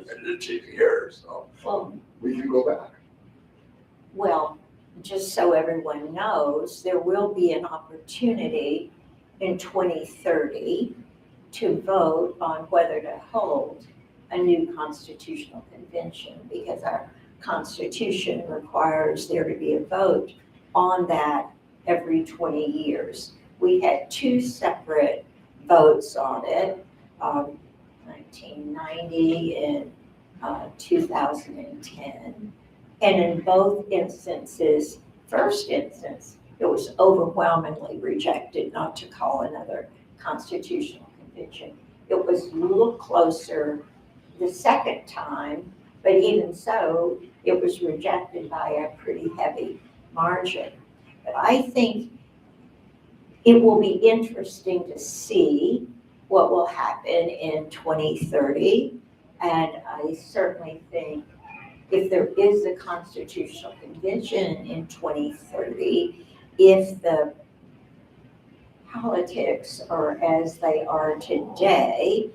so Well, we can go back. well, just so everyone knows, there will be an opportunity in 2030 to vote on whether to hold a new constitutional convention, because our Constitution requires there to be a vote on that every 20 years. We had two separate votes on it, 1990 and 2010. And in both instances, first instance, it was overwhelmingly rejected not to call another constitutional convention. It was a little closer the second time, but even so, it was rejected by a pretty heavy margin. But I think it will be interesting to see what will happen in 2030. And I certainly think if there is a constitutional convention in 2030, if the politics are as they are today,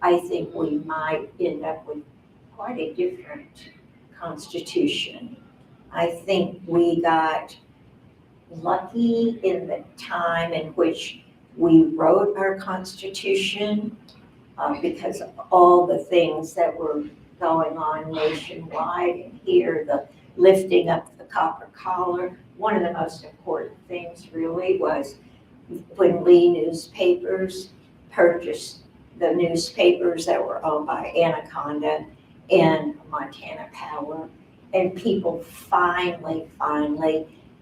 I think we might end up with quite a different constitution. I think we got lucky in the time in which we wrote our Constitution, because of all the things that were going on nationwide, and here the lifting up the copper collar. One of the most important things really was when Lee Newspapers purchased the newspapers that were owned by Anaconda and Montana Power, and people finally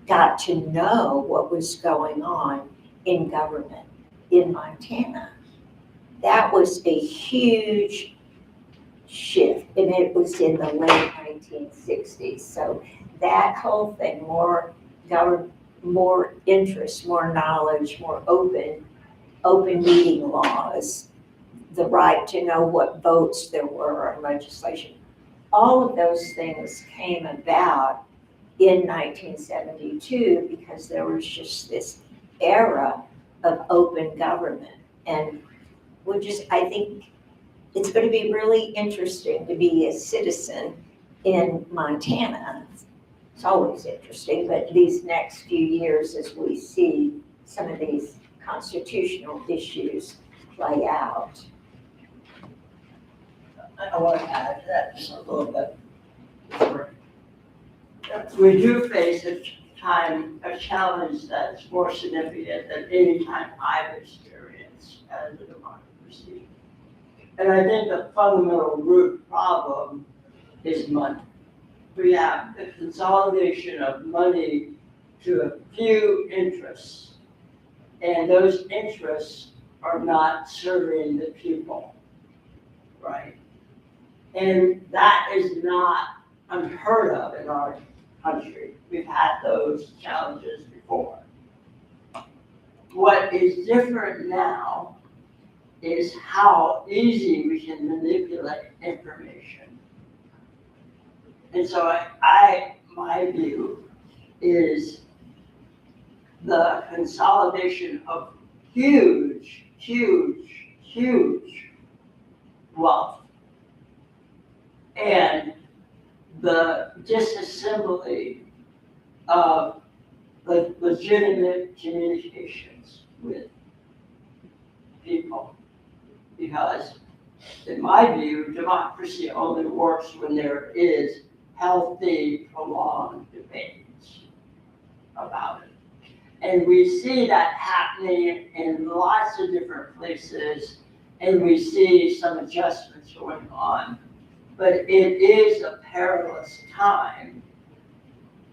got to know what was going on in government in Montana. That was a huge shift, and it was in the late 1960s. So that whole thing, more interest, more knowledge, more open meeting laws, the right to know what votes there were on legislation. All of those things came about in 1972 because there was just this era of open government. And I think it's going to be really interesting to be a citizen in Montana. It's always interesting, but these next few years as we see some of these constitutional issues play out. I want to add to that just a little bit. We do face a challenge that's more significant than any time I've experienced as a democracy. And I think the fundamental root problem is money. We have the consolidation of money to a few interests, and those interests are not serving the people, right? And that is not unheard of in our country. We've had those challenges before. What is different now is how easy we can manipulate information. And so my view is the consolidation of huge wealth and the disassembly of the legitimate communications with people. Because in my view, democracy only works when there is healthy, prolonged debates about it. And we see that happening in lots of different places, and we see some adjustments going on. But it is a perilous time.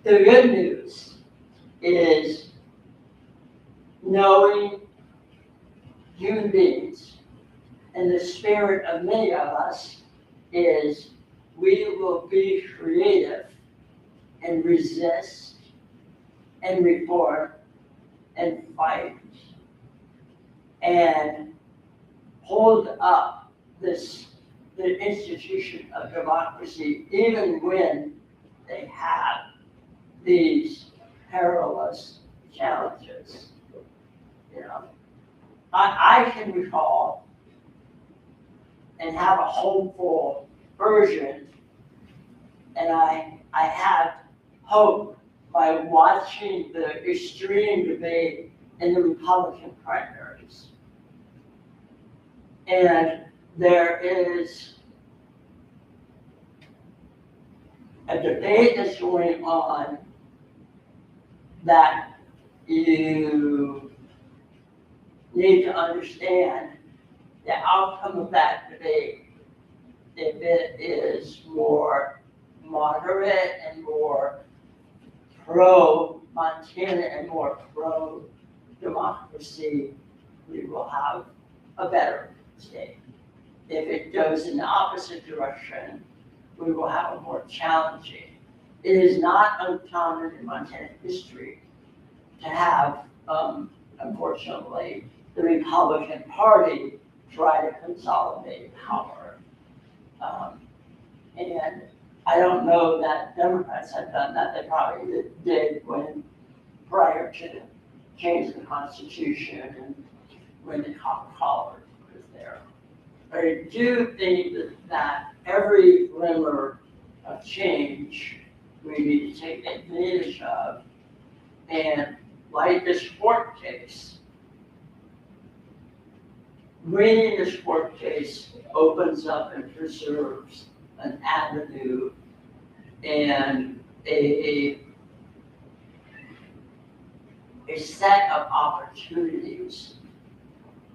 The good news is knowing human beings, and the spirit of many of us is we will be creative and resist and reform and fight and hold up the institution of democracy, even when they have these perilous challenges. You know, I can recall and have a hopeful version, and I had hope by watching the extreme debate in the Republican primaries. And there is a debate that's going on that you need to understand the outcome of that debate. If it is more moderate and more pro-Montana and more pro-democracy, we will have a better state. If it goes in the opposite direction, we will have a more challenging. It is not uncommon in Montana history to have, unfortunately, the Republican Party try to consolidate power. And I don't know that Democrats have done that. They probably did prior to changing the Constitution and when the copper collar was there. But I do think that every glimmer of change we need to take advantage of. And like this court case, winning this court case opens up and preserves an avenue and a set of opportunities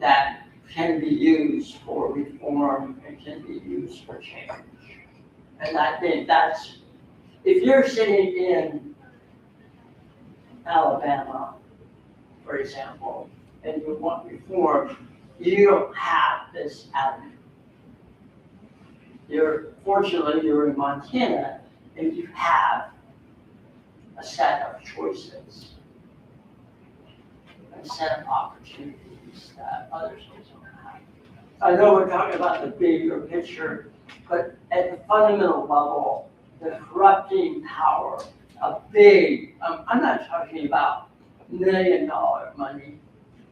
that can be used for reform and can be used for change. And I think that's, if you're sitting in Alabama, for example, and you want reform, you don't have this avenue. Fortunately, you're in Montana and you have a set of choices, a set of opportunities that others don't have. I know we're talking about the bigger picture, but at the fundamental level, the corrupting power of big, I'm not talking about $1 million money.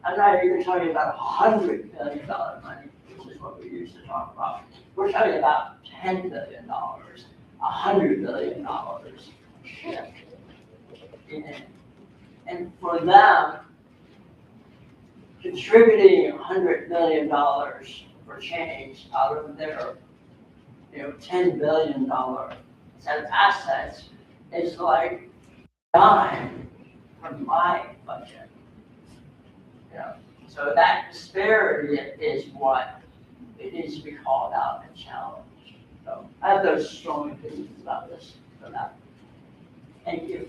I'm not even talking about $100 million money, which is what we used to talk about. We're talking about $10 billion $100 million. And for them, contributing $100 million for change out of their, $10 billion set of assets is like a dime from my budget. So that disparity is what it needs to be called out and challenged. So I have those strong opinions about this for that. Thank you.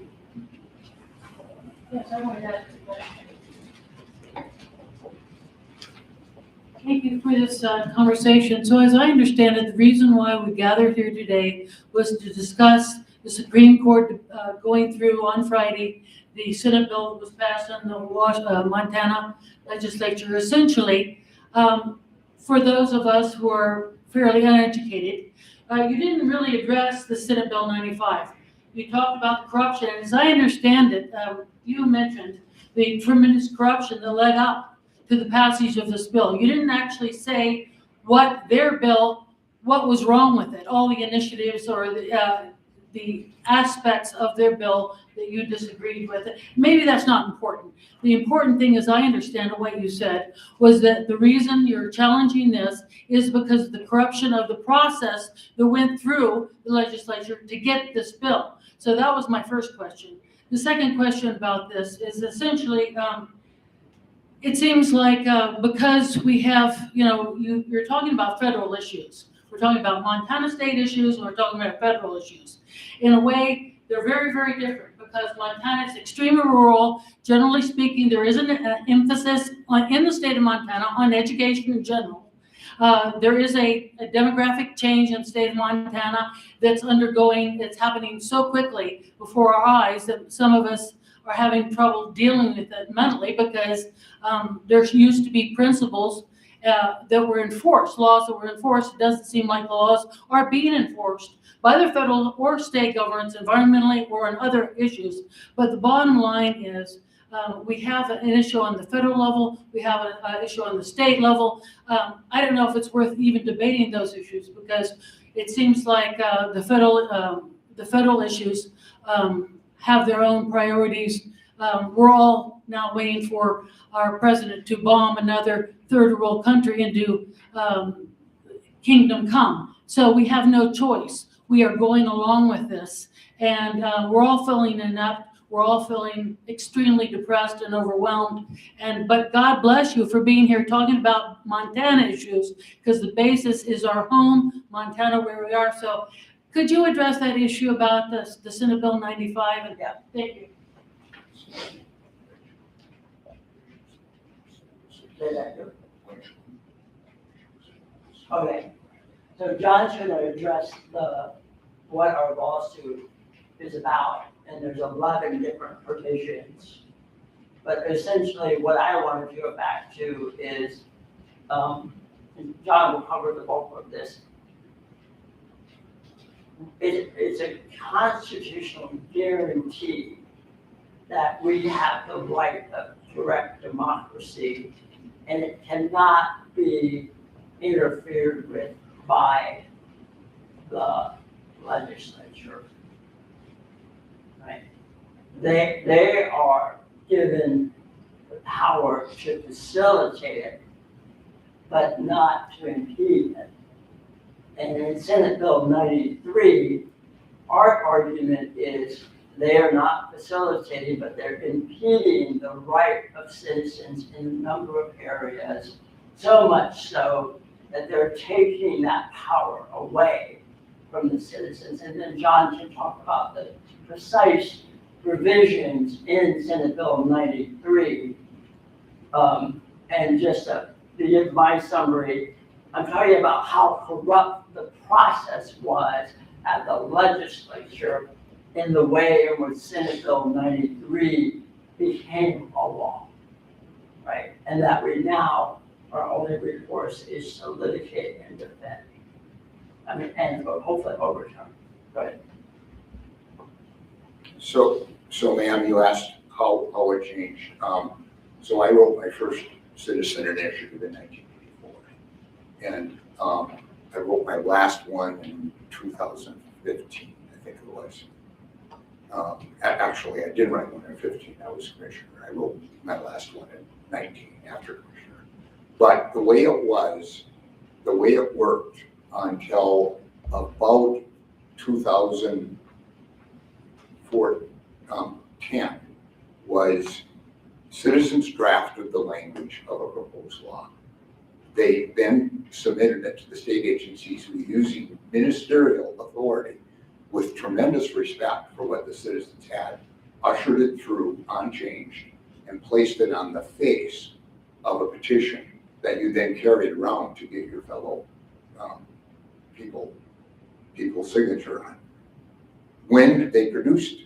Yes, I wanted to ask a question. Thank you for this conversation. So as I understand it, the reason why we gathered here today was to discuss the Supreme Court going through on Friday, the Senate bill that was passed in the Montana legislature. Essentially, for those of us who are fairly uneducated, you didn't really address the Senate Bill 95. You talked about the corruption, and as I understand it, you mentioned the tremendous corruption that led up to the passage of this bill. You didn't actually say what their bill, what was wrong with it, all the initiatives or the aspects of their bill that you disagreed with. Maybe that's not important. The important thing, as I understand what you said, was that the reason you're challenging this is because of the corruption of the process that went through the legislature to get this bill. So that was my first question. The second question about this is essentially, it seems like because we have, you're talking about federal issues. We're talking about Montana state issues, and we're talking about federal issues. In a way, they're very, very different because Montana is extremely rural. Generally speaking, there isn't an emphasis in the state of Montana on education in general. There is a demographic change in the state of Montana that's happening so quickly before our eyes that some of us are having trouble dealing with it mentally because there used to be principles that were enforced, laws that were enforced. It doesn't seem like the laws are being enforced by the federal or state governments environmentally or on other issues. But the bottom line is we have an issue on the federal level, we have an issue on the state level. I don't know if it's worth even debating those issues because it seems like the federal issues have their own priorities. We're all now waiting for our president to bomb another third world country into kingdom come. So we have no choice. We are going along with this, and we're all feeling inept. We're all feeling extremely depressed and overwhelmed. But God bless you for being here talking about Montana issues, because the basis is our home, Montana, where we are. So could you address that issue about the Senate Bill 95? Yeah. Thank you. Say that again. Okay, so John's going to address what our lawsuit is about, and there's 11 different provisions. But essentially, what I want to go back to is, and John will cover the bulk of this. It's a constitutional guarantee that we have the right of direct democracy, and it cannot be interfered with by the legislature. Right? They are given the power to facilitate it, but not to impede it. And in Senate Bill 93, our argument is they are not facilitating, but they're impeding the right of citizens in a number of areas, so much so that they're taking that power away from the citizens. And then John can talk about the precise provisions in Senate Bill 93. And just to give my summary, I'm talking about how corrupt the process was at the legislature in the way in which Senate Bill 93 became a law, right? And that we now, our only recourse is to litigate and defend. I mean, and hopefully overturn. Go ahead. So ma'am, you asked how it changed. So I wrote my first citizen initiative in 1984. And I wrote my last one in 2004. 15, I think it was. Actually, I did write one in 15, I was commissioner. I wrote my last one in 19 after commissioner. But the way it worked until about 2010 was citizens drafted the language of a proposed law. They then submitted it to the state agencies who, using ministerial authority with tremendous respect for what the citizens had, ushered it through unchanged and placed it on the face of a petition that you then carried around to get your fellow people's signature on. When they produced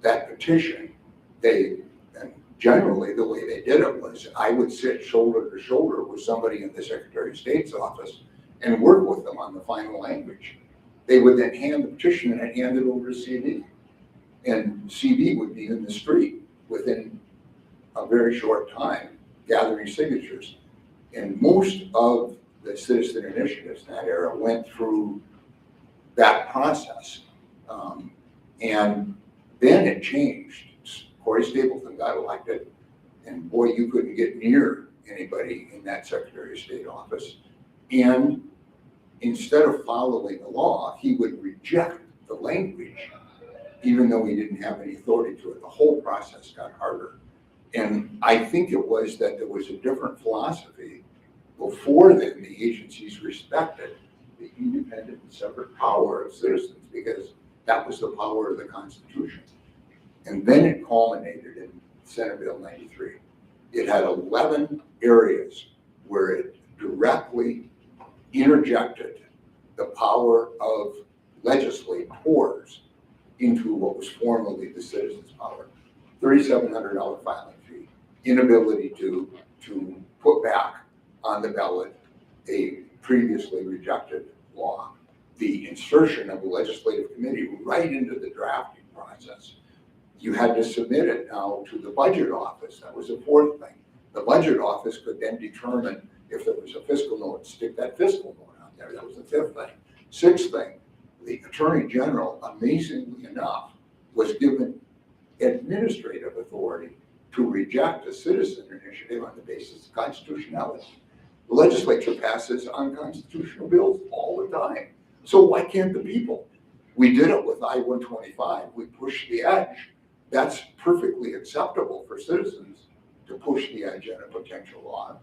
that petition, and generally the way they did it was I would sit shoulder to shoulder with somebody in the Secretary of State's office and work with them on the final language. They would then hand the petition and I'd hand it over to CB. And CB would be in the street within a very short time gathering signatures. And most of the citizen initiatives in that era went through that process. And then it changed. Corey Stapleton got elected, and boy, you couldn't get near anybody in that Secretary of State office. And instead of following the law, he would reject the language, even though he didn't have any authority to it. The whole process got harder. And I think it was that there was a different philosophy. Before then, the agencies respected the independent and separate power of citizens because that was the power of the Constitution. And then it culminated in Senate Bill 93. It had 11 areas where it directly interjected the power of legislators into what was formerly the citizens' power. $3,700 filing fee, inability to put back on the ballot a previously rejected law, the insertion of a legislative committee right into the drafting process. You had to submit it now to the budget office. That was the fourth thing. The budget office could then determine if there was a fiscal note, stick that fiscal note on there. That was the fifth thing. Sixth thing, the Attorney General, amazingly enough, was given administrative authority to reject a citizen initiative on the basis of constitutionality. The legislature passes unconstitutional bills all the time. So why can't the people? We did it with I-125. We pushed the edge. That's perfectly acceptable for citizens to push the edge on a potential law.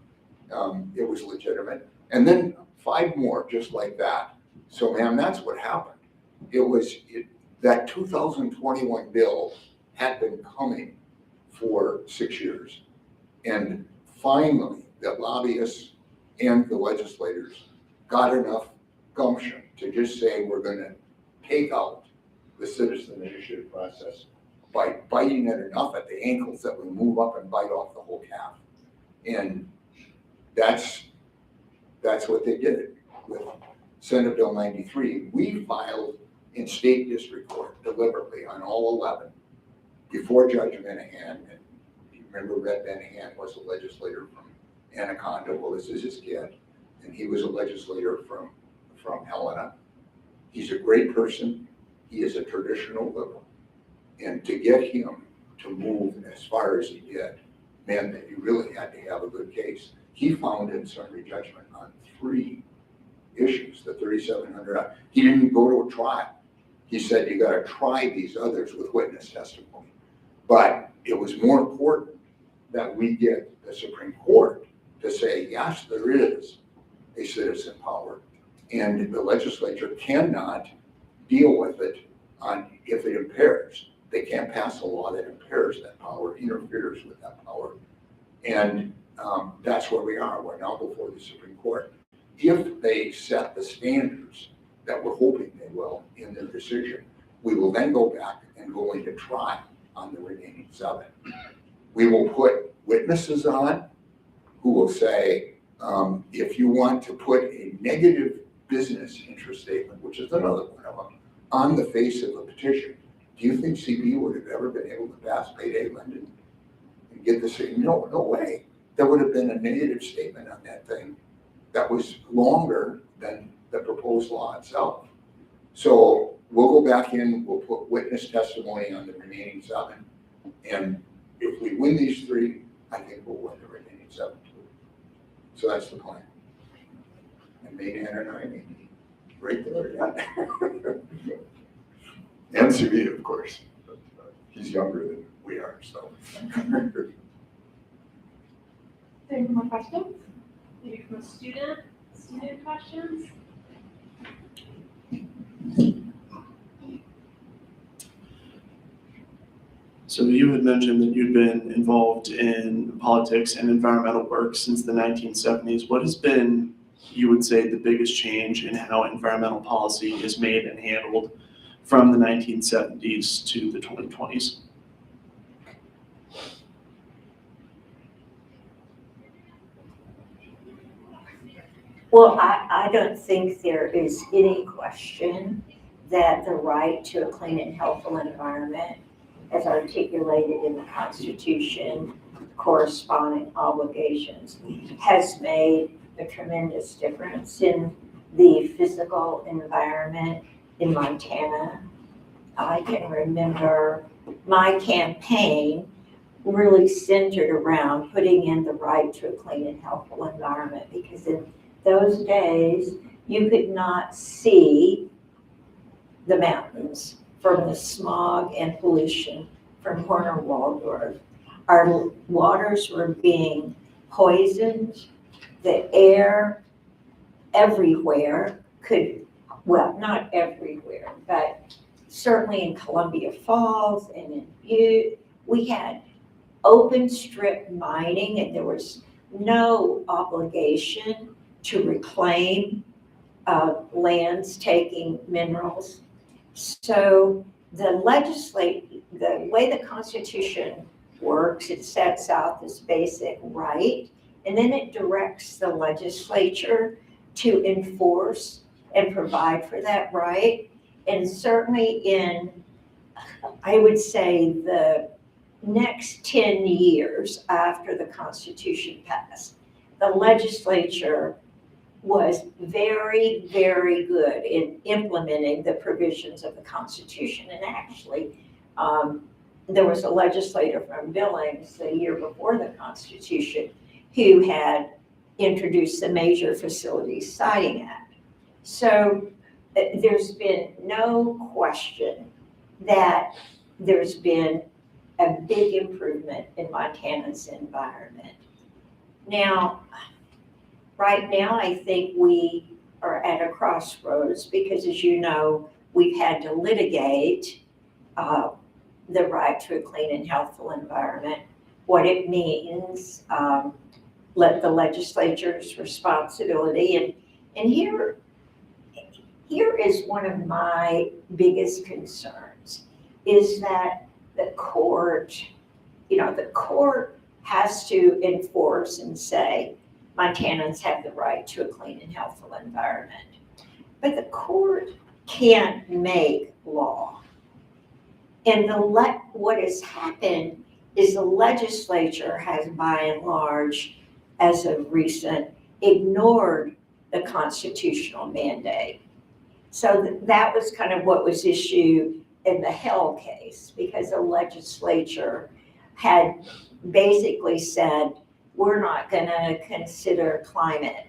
It was legitimate. And then 5 more just like that. So ma'am, that's what happened. That 2021 bill had been coming for 6 years. And finally, the lobbyists and the legislators got enough gumption to just say, we're gonna take out the citizen initiative process by biting it enough at the ankles that we move up and bite off the whole calf. And that's what they did with Senate Bill 93. We filed in state district court deliberately on all 11 before Judge Minahan. And you remember Red Minahan was a legislator from Anaconda. Well, this is his kid. And he was a legislator from Helena. He's a great person. He is a traditional liberal. And to get him to move as far as he did meant that you really had to have a good case. He found in summary judgment on 3 issues, the 3,700. He didn't go to a trial. He said, you got to try these others with witness testimony. But it was more important that we get the Supreme Court to say, yes, there is a citizen power. And the legislature cannot deal with it if it impairs. They can't pass a law that impairs that power, interferes with that power. And that's where we are. We're now before the Supreme Court. If they set the standards that we're hoping they will in their decision, we will then go back and go into trial on the remaining 7. We will put witnesses on who will say, if you want to put a negative business interest statement, which is another one of them, on the face of a petition, do you think CB would have ever been able to pass payday lending and get this? No way. There would have been a negative statement on that thing that was longer than the proposed law itself. So we'll go back in, we'll put witness testimony on the remaining 7. And if we win these 3, I think we'll win the remaining 7 too. So that's the plan. And Maynard and I may be right there yet. And Savita, of course. But, he's younger than we are, so. Any more questions? Maybe from student questions? So you had mentioned that you'd been involved in politics and environmental work since the 1970s. What has been, you would say, the biggest change in how environmental policy is made and handled from the 1970s to the 2020s? Well, I don't think there is any question that the right to a clean and healthful environment, as articulated in the Constitution, corresponding obligations, has made a tremendous difference in the physical environment in Montana. I can remember my campaign really centered around putting in the right to a clean and healthful environment, because in those days, you could not see the mountains from the smog and pollution from Horner Waldorf. Our waters were being poisoned. The air everywhere well, not everywhere, but certainly in Columbia Falls and in Butte, we had open strip mining, and there was no obligation to reclaim lands taking minerals. So the way the Constitution works, it sets out this basic right, and then it directs the legislature to enforce and provide for that right. And certainly in, I would say, the next 10 years after the Constitution passed, the legislature was very, very good in implementing the provisions of the Constitution. And actually, there was a legislator from Billings the year before the Constitution who had introduced the Major Facilities Siting Act. So there's been no question that there's been a big improvement in Montana's environment. Now, right now, I think we are at a crossroads because, as you know, we've had to litigate the right to a clean and healthful environment, what it means, the legislature's responsibility. And here is one of my biggest concerns, is that the court has to enforce and say, Montanans have the right to a clean and healthful environment. But the court can't make law. And what has happened is the legislature has, by and large, as of recent, ignored the constitutional mandate. So that was kind of what was issued in the Hell case, because the legislature had basically said, we're not going to consider climate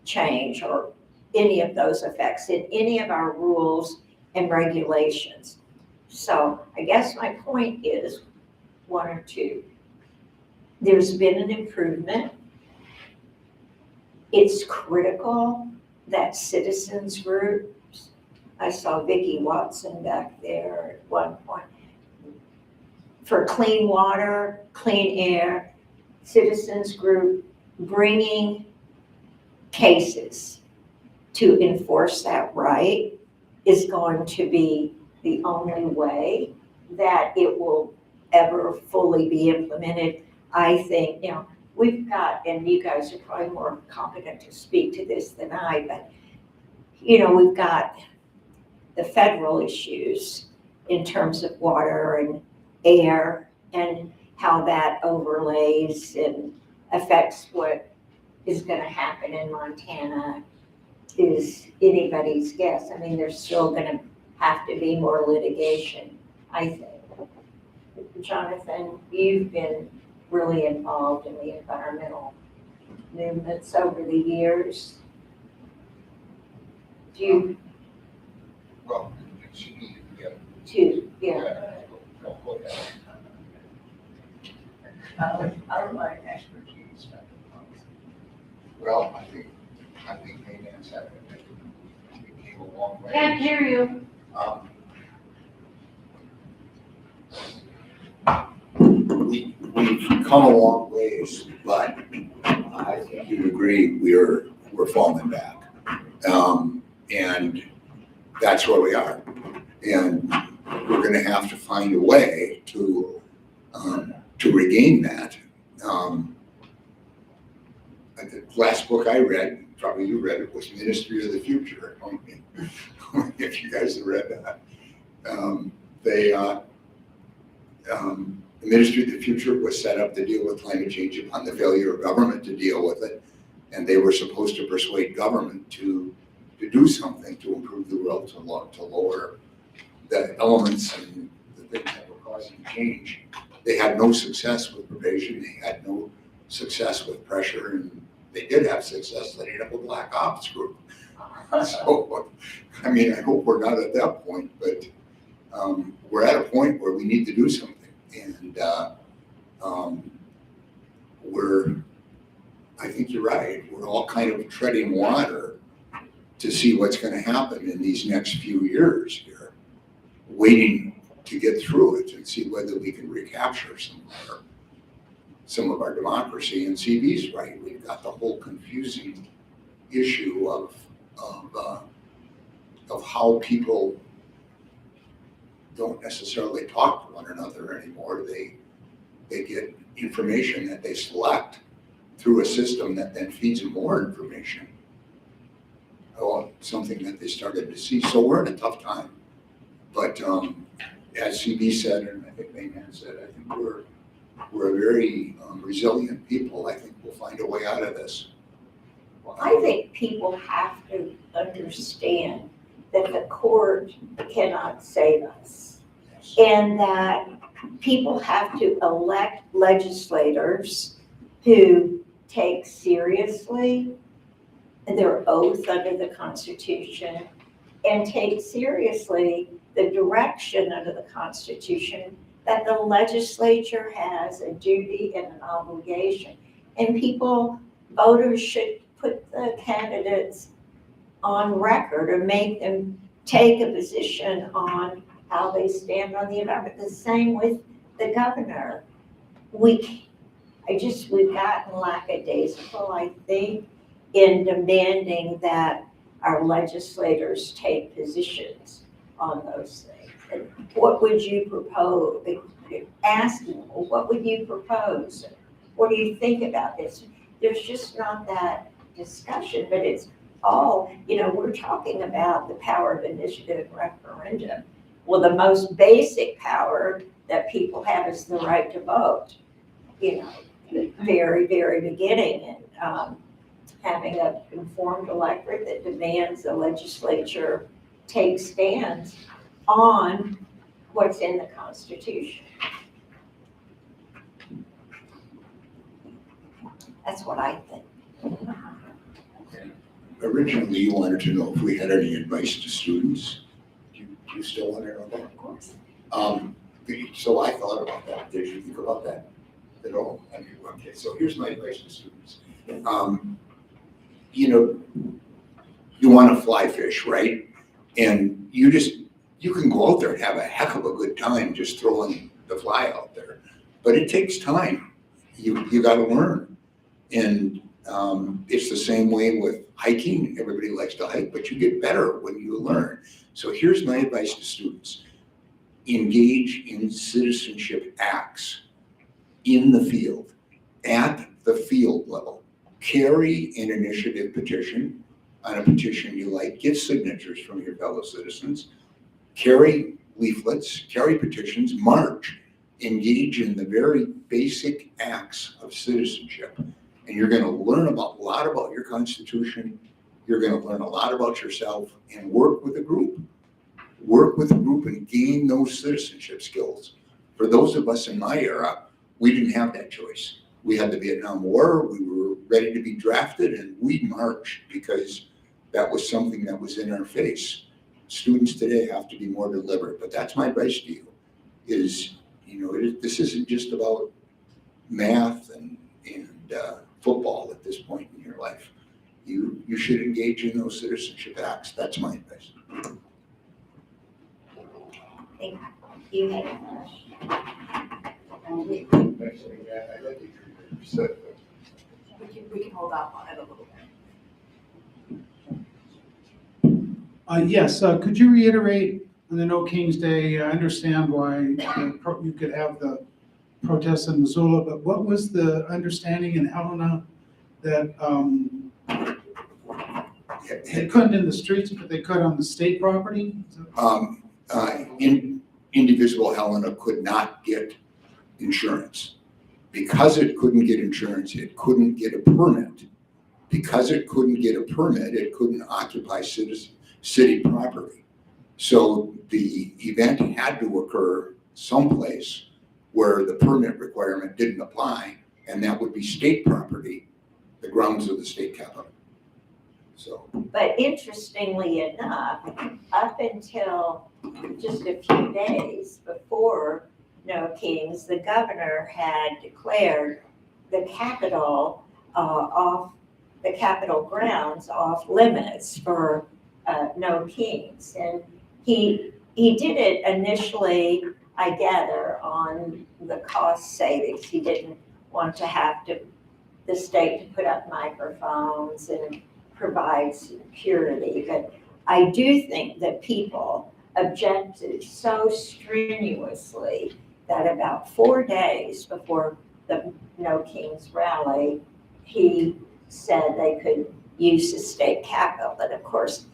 change or any of those effects in any of our rules and regulations. So I guess my point is one or two. There's been an improvement. It's critical that citizens groups, I saw Vicki Watson back there at one point, for clean water, clean air, citizens group bringing cases to enforce that right is going to be the only way that it will ever fully be implemented. I think, we've got, and you guys are probably more competent to speak to this than I, but, we've got the federal issues in terms of water and air and how that overlays and affects what is going to happen in Montana is anybody's guess. I mean, there's still going to have to be more litigation, I think. Jonathan, you've been really involved in the environmental movements over the years. Do you, Well, she needed to get. yeah. Out of my expertise. Well, I think Maine's had it. We came a long way. Can't hear you. We've come a long ways, but I think you'd agree, we're falling back. And that's where we are. And we're gonna have to find a way to regain that. The last book I read, probably you read it, was Ministry of the Future. If you guys have read that. The Ministry of the Future was set up to deal with climate change upon the failure of government to deal with it. And they were supposed to persuade government to do something to improve the world, to lower the elements and the things that were causing change. They had no success with probation. They had no success with pressure, and they did have success setting up a black ops group. So, I mean, I hope we're not at that point, but we're at a point where we need to do something. And I think you're right. We're all kind of treading water to see what's going to happen in these next few years here, waiting to get through it and see whether we can recapture some of our democracy. And CB's right. We've got the whole confusing issue of how people don't necessarily talk to one another anymore. They get information that they select through a system that then feeds them more information. Oh, something that they started to see. So we're in a tough time. But as CB said, and I think Mayman said, I think we're a very resilient people. I think we'll find a way out of this. I think people have to understand that the court cannot save us. And that people have to elect legislators who take seriously their oath under the Constitution and take seriously the direction under the Constitution that the legislature has a duty and an obligation. And voters should put the candidates on record or make them take a position on how they stand on the environment. The same with the governor. We've gotten lackadaisical, I think, in demanding that our legislators take positions on those things. And what would you propose? Asking, what would you propose? What do you think about this? There's just not that discussion, but it's all, we're talking about the power of initiative and referendum. Well, the most basic power that people have is the right to vote, the very, very beginning, and having an informed electorate that demands the legislature take stands on what's in the Constitution. That's what I think. Originally, you wanted to know if we had any advice to students. Do you still want to know that? Of course. So I thought about that. Did you think about that at all? Okay, so here's my advice to students. You want to fly fish, right? And you can go out there and have a heck of a good time just throwing the fly out there. But it takes time. You got to learn. And it's the same way with hiking. Everybody likes to hike, but you get better when you learn. So here's my advice to students. Engage in citizenship acts in the field, at the field level. Carry an initiative petition on a petition you like. Get signatures from your fellow citizens. Carry leaflets, carry petitions, march. Engage in the very basic acts of citizenship. And you're going to learn a lot about your Constitution. You're going to learn a lot about yourself and work with a group. work with a group and gain those citizenship skills. For those of us in my era, we didn't have that choice. We had the Vietnam War, we were ready to be drafted, and we marched because that was something that was in our face. Students today have to be more deliberate, but that's my advice to you, is, this isn't just about math and football at this point in your life. You should engage in those citizenship acts. That's my advice. Thank you. We can hold off on it a little bit. Yes, could you reiterate on the No Kings Day? I understand why you could have the protests in Missoula, but what was the understanding in Helena that they couldn't in the streets, but they could on the state property? Indivisible Helena could not get insurance. Because it couldn't get insurance, it couldn't get a permit. Because it couldn't get a permit, it couldn't occupy city property. So the event had to occur someplace where the permit requirement didn't apply, and that would be state property, the grounds of the state capitol. So. But interestingly enough, up until just a few days before No Kings, the governor had declared the Capitol the Capitol grounds off limits for No Kings. And he did it initially, I gather, on the cost savings. He didn't want to have the state to put up microphones and provide security. But I do think that people objected so strenuously that about 4 days before the No Kings rally, he said they could use the state capitol. And of course,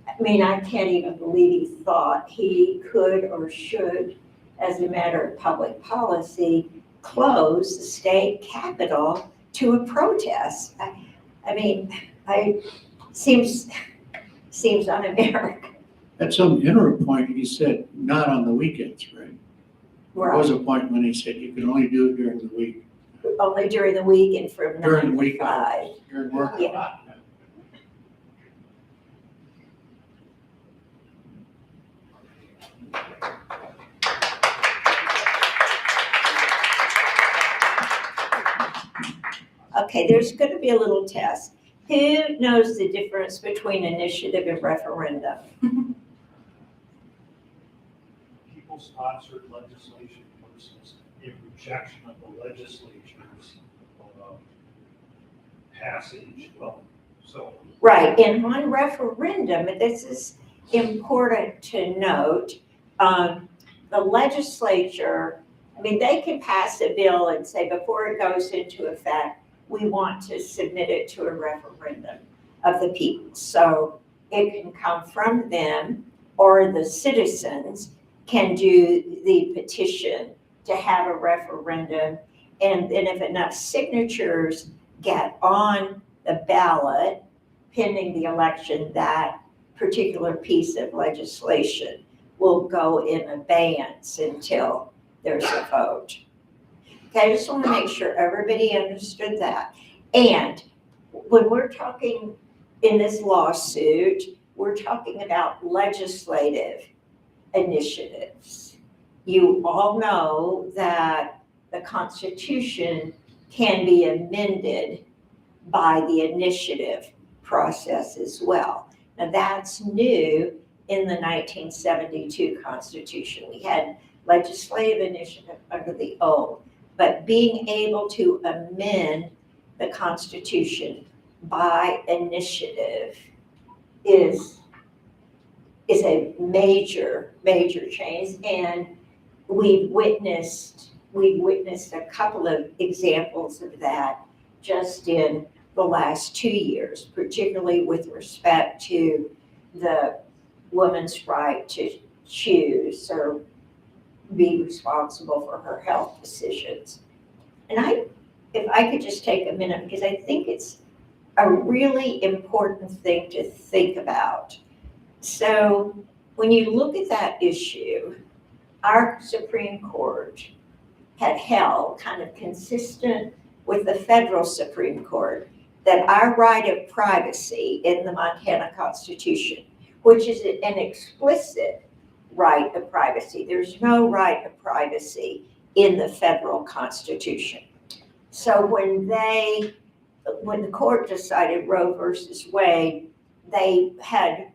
I can't even believe he thought he could or should, as a matter of public policy, close the state capitol to a protest. Seems un-American. At some interim point, he said not on the weekends, right? There was a point when he said you can only do it during the week. Only during the week and from During 9 the week to 5. During work. Yeah. Okay, there's going to be a little test. Who knows the difference between initiative and referendum? People-sponsored legislation versus a rejection of the legislature's passage. Right, and on referendum, this is important to note, the legislature, they can pass a bill and say before it goes into effect, we want to submit it to a referendum of the people. So it can come from them, or the citizens can do the petition to have a referendum. And then if enough signatures get on the ballot pending the election, that particular piece of legislation will go in abeyance until there's a vote. Okay, I just want to make sure everybody understood that. And when we're talking in this lawsuit, we're talking about legislative initiatives. You all know that the Constitution can be amended by the initiative process as well. Now that's new in the 1972 Constitution. We had legislative initiative under the old. But being able to amend the Constitution by initiative is a major change. And we've witnessed a couple of examples of that just in the last 2 years, particularly with respect to the woman's right to choose or be responsible for her health decisions. And if I could just take a minute, because I think it's a really important thing to think about. So when you look at that issue, our Supreme Court had held, kind of consistent with the federal Supreme Court, that our right of privacy in the Montana Constitution, which is an explicit right of privacy, there's no right of privacy in the federal Constitution. So when the court decided Roe versus Wade, they had,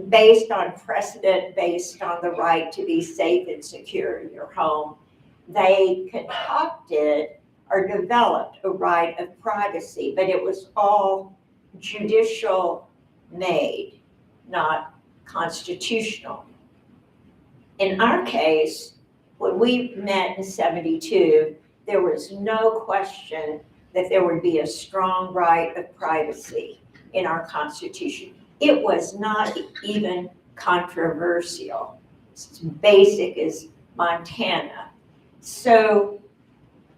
based on precedent, based on the right to be safe and secure in your home, they concocted or developed a right of privacy, but it was all judicial made, not constitutional. In our case, when we met in 72, there was no question that there would be a strong right of privacy in our Constitution. It was not even controversial. It's basic as Montana. So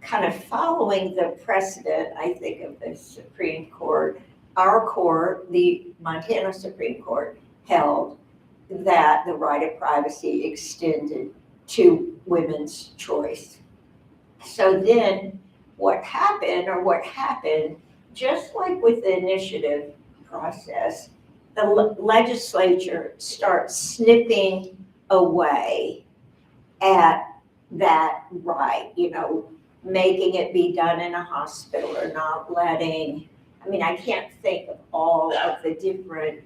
kind of following the precedent, I think, of the Supreme Court, our court, the Montana Supreme Court, held that the right of privacy extended to women's choice. So then what happened, just like with the initiative process, the legislature starts snipping away at that right, making it be done in a hospital or not letting, I can't think of all of the different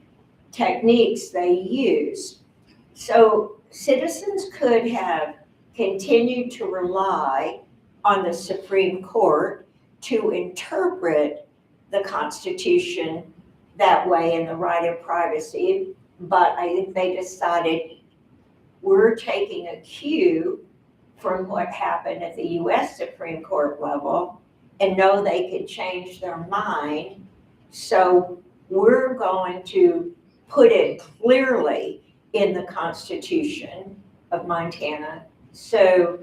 techniques they use. So citizens could have continued to rely on the Supreme Court to interpret the Constitution that way in the right of privacy, but I think they decided we're taking a cue from what happened at the US Supreme Court level and know they could change their mind. So we're going to put it clearly in the Constitution of Montana, so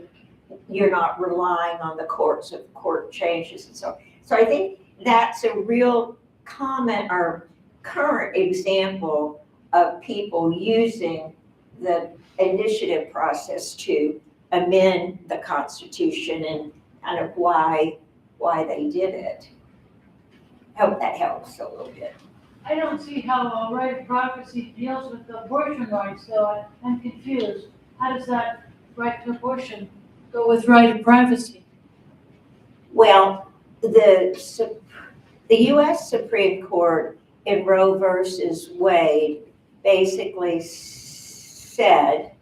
you're not relying on the courts of court changes and so on. So I think that's a real common or current example of people using the initiative process to amend the Constitution and kind of why they did it. Hope that helps a little bit. I don't see how right of privacy deals with abortion rights, though. I'm confused. How does that right to abortion go with right of privacy? Well, the US Supreme Court in Roe versus Wade basically said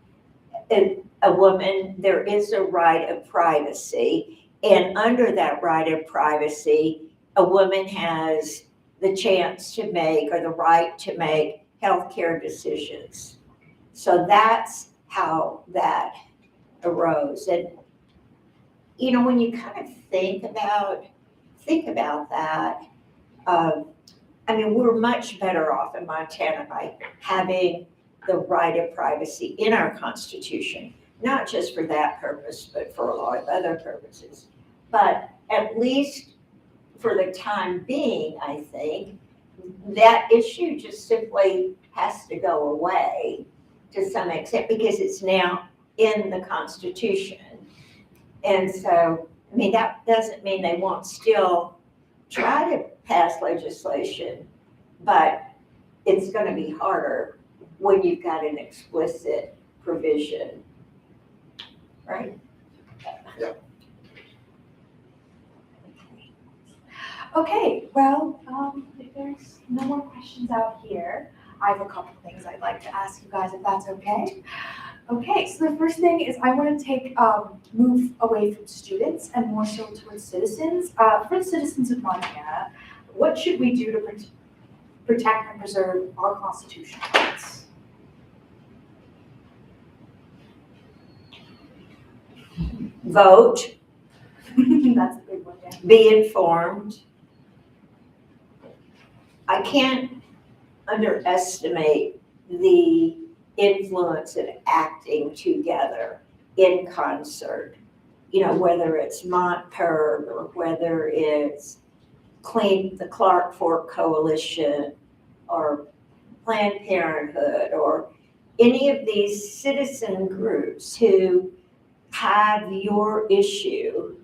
a woman, there is a right of privacy, and under that right of privacy, a woman has the chance to make or the right to make healthcare decisions. So that's how that arose. And when you kind of think about that, we're much better off in Montana by having the right of privacy in our Constitution, not just for that purpose, but for a lot of other purposes. But at least for the time being, I think, that issue just simply has to go away to some extent because it's now in the Constitution. And so, that doesn't mean they won't still try to pass legislation, but it's going to be harder when you've got an explicit provision, right? Yeah. Okay, well, if there's no more questions out here, I have a couple things I'd like to ask you guys, if that's okay. Okay, so the first thing is I want to move away from students and more so towards citizens. For the citizens of Montana, what should we do to protect and preserve our constitutional rights? Vote. That's a big one, yeah. Be informed. I can't underestimate the influence of acting together in concert. Whether it's MontPIRG or whether it's the Clark Fork Coalition or Planned Parenthood or any of these citizen groups who have your issue,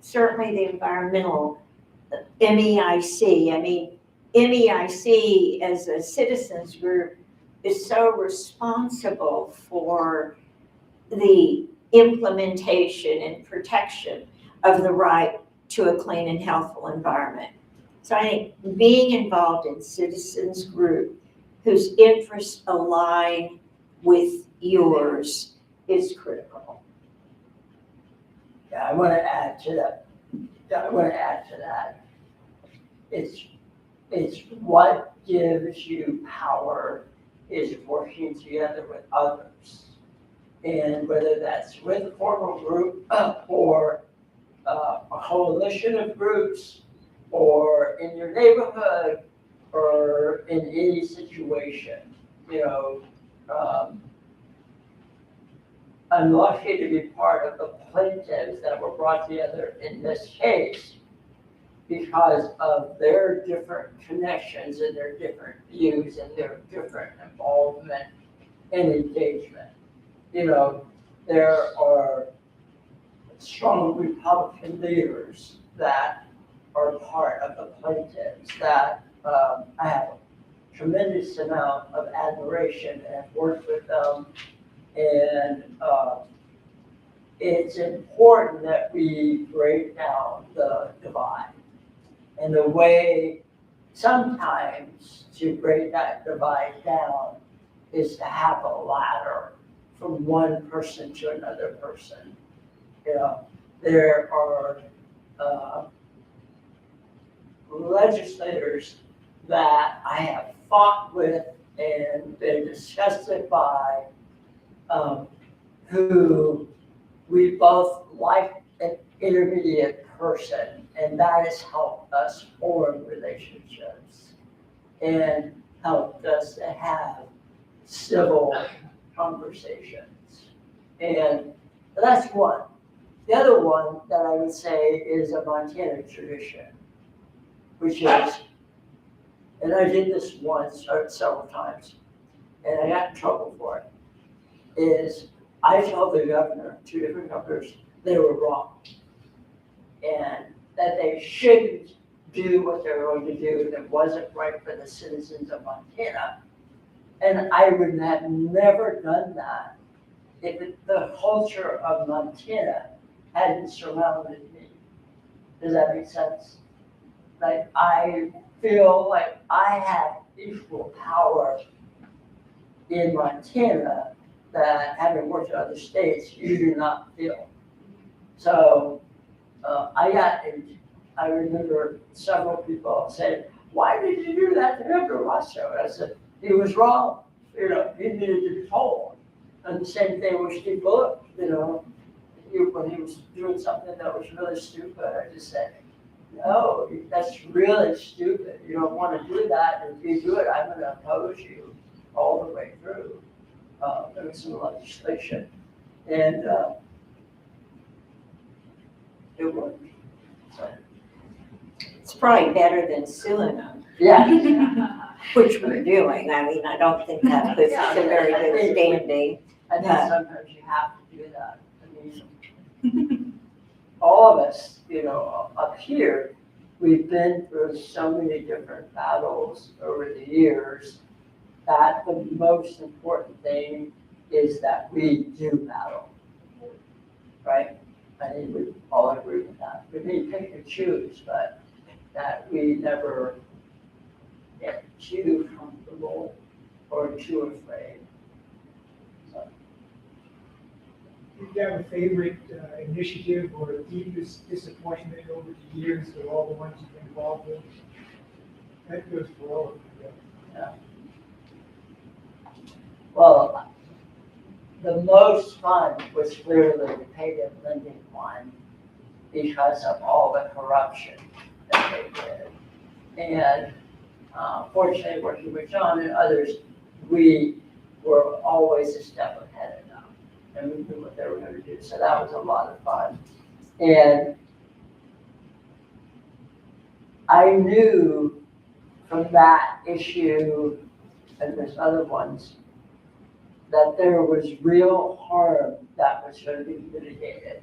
certainly the environmental MEIC, I mean, MEIC as a citizens group is so responsible for the implementation and protection of the right to a clean and healthful environment. So I think being involved in citizens group whose interests align with yours is critical. Yeah, I want to add to that. It's what gives you power is working together with others. And whether that's with a formal group or a coalition of groups or in your neighborhood or in any situation, I'm lucky to be part of the plaintiffs that were brought together in this case because of their different connections and their different views and their different involvement and engagement. There are strong Republican leaders that are part of the plaintiffs that I have a tremendous amount of admiration and have worked with them. And it's important that we break down the divide. And the way sometimes to break that divide down is to have a ladder from one person to another person. There are legislators that I have fought with and been disgusted by who we both like an intermediate person, and that has helped us form relationships and helped us to have civil conversations. And that's one. The other one that I would say is a Montana tradition, which is, and I did this once or several times, and I got in trouble for it, is I told the governor, 2 different governors, they were wrong. And that they shouldn't do what they're going to do that wasn't right for the citizens of Montana. And I would have never done that if the culture of Montana hadn't surrounded me. Does that make sense? Like, I feel like I have equal power in Montana that, having worked in other states, you do not feel. So I remember several people saying, "Why did you do that to Governor Rosso?" And I said, he was wrong. He needed to be told. And the same thing with Steve Bullock, when he was doing something that was really stupid, I just said, no, that's really stupid. You don't want to do that. And if you do it, I'm going to oppose you all the way through. There was some legislation. And it worked. So, It's probably better than suing them, yeah. which we're doing. I mean, I don't think that puts us in very good standing. I think sometimes you have to do that. I mean, all of us, up here, we've been through so many different battles over the years that the most important thing is that we do battle, right? I think we all agree with that. We may pick and choose, but that we never get too comfortable or too afraid. So. Do you have a favorite initiative or deepest disappointment over the years of all the ones you've been involved with? That goes for all of you. Yeah. Well, the most fun was clearly the payday lending one because of all the corruption that they did. And fortunately, working with John and others, we were always a step ahead of them, and we knew what they were going to do. So that was a lot of fun. And I knew from that issue, and there's other ones, that there was real harm that was going to be mitigated.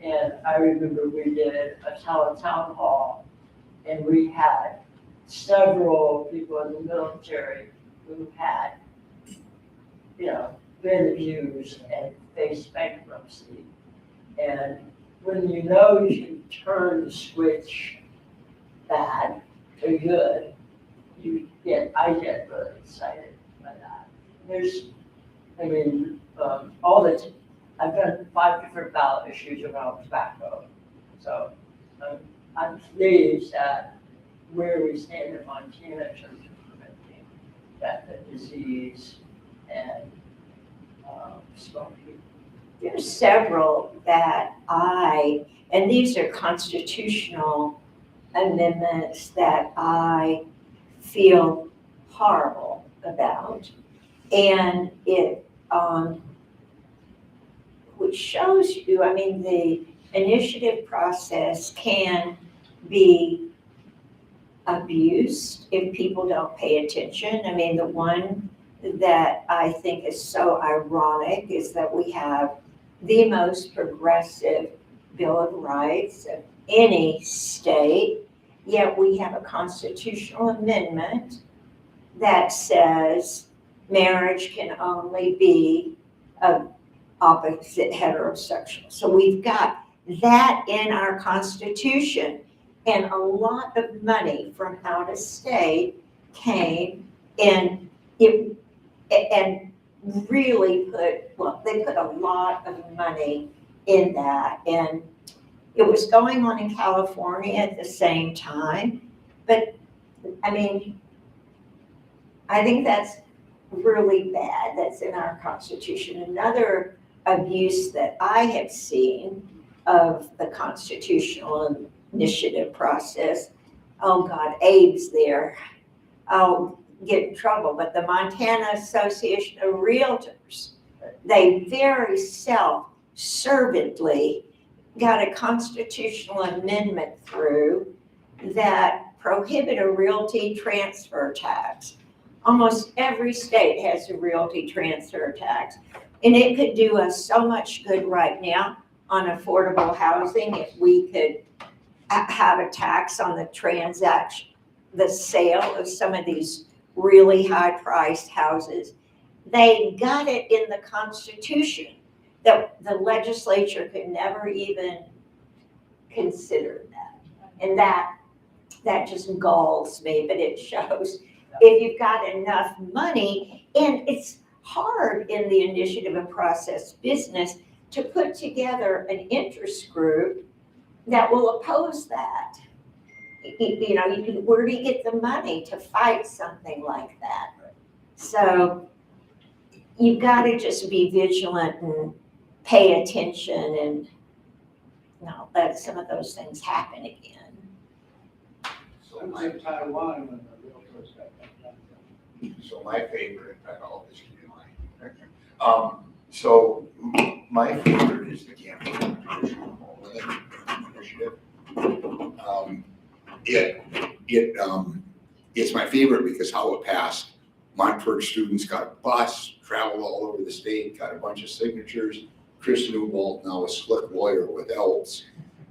And I remember we did a town hall, and we had several people in the military who had, been abused and faced bankruptcy. And when you know you can turn the switch bad to good, I get really excited by that. I've done 5 different ballot issues around tobacco. So I'm pleased at where we stand in Montana in terms of preventing that disease and smoking. There's several that and these are constitutional amendments that I feel horrible about. And which shows you, the initiative process can be abused if people don't pay attention. The one that I think is so ironic is that we have the most progressive Bill of Rights of any state, yet we have a constitutional amendment that says marriage can only be of opposite heterosexual. So we've got that in our Constitution, and a lot of money from out of state came in and really they put a lot of money in that. And it was going on in California at the same time. But I think that's really bad. That's in our Constitution. Another abuse that I have seen of the constitutional initiative process, oh God, Abe's there. I'll get in trouble, but the Montana Association of Realtors, they very self-servantly got a constitutional amendment through that prohibit a realty transfer tax. Almost every state has a realty transfer tax, and it could do us so much good right now on affordable housing if we could have a tax on the transaction, the sale of some of these really high-priced houses. They got it in the Constitution that the legislature could never even consider that. And that just galls me, but it shows if you've got enough money, and it's hard in the initiative and process business to put together an interest group that will oppose that. Where do you get the money to fight something like that? So you've got to just be vigilant and pay attention and not let some of those things happen again. So my favorite, I know this can be mine. So my favorite is the campaign initiative. It's my favorite because how it passed. MontPIRG students got a bus, traveled all over the state, got a bunch of signatures. Chris Newbold, now a slick lawyer with Elks,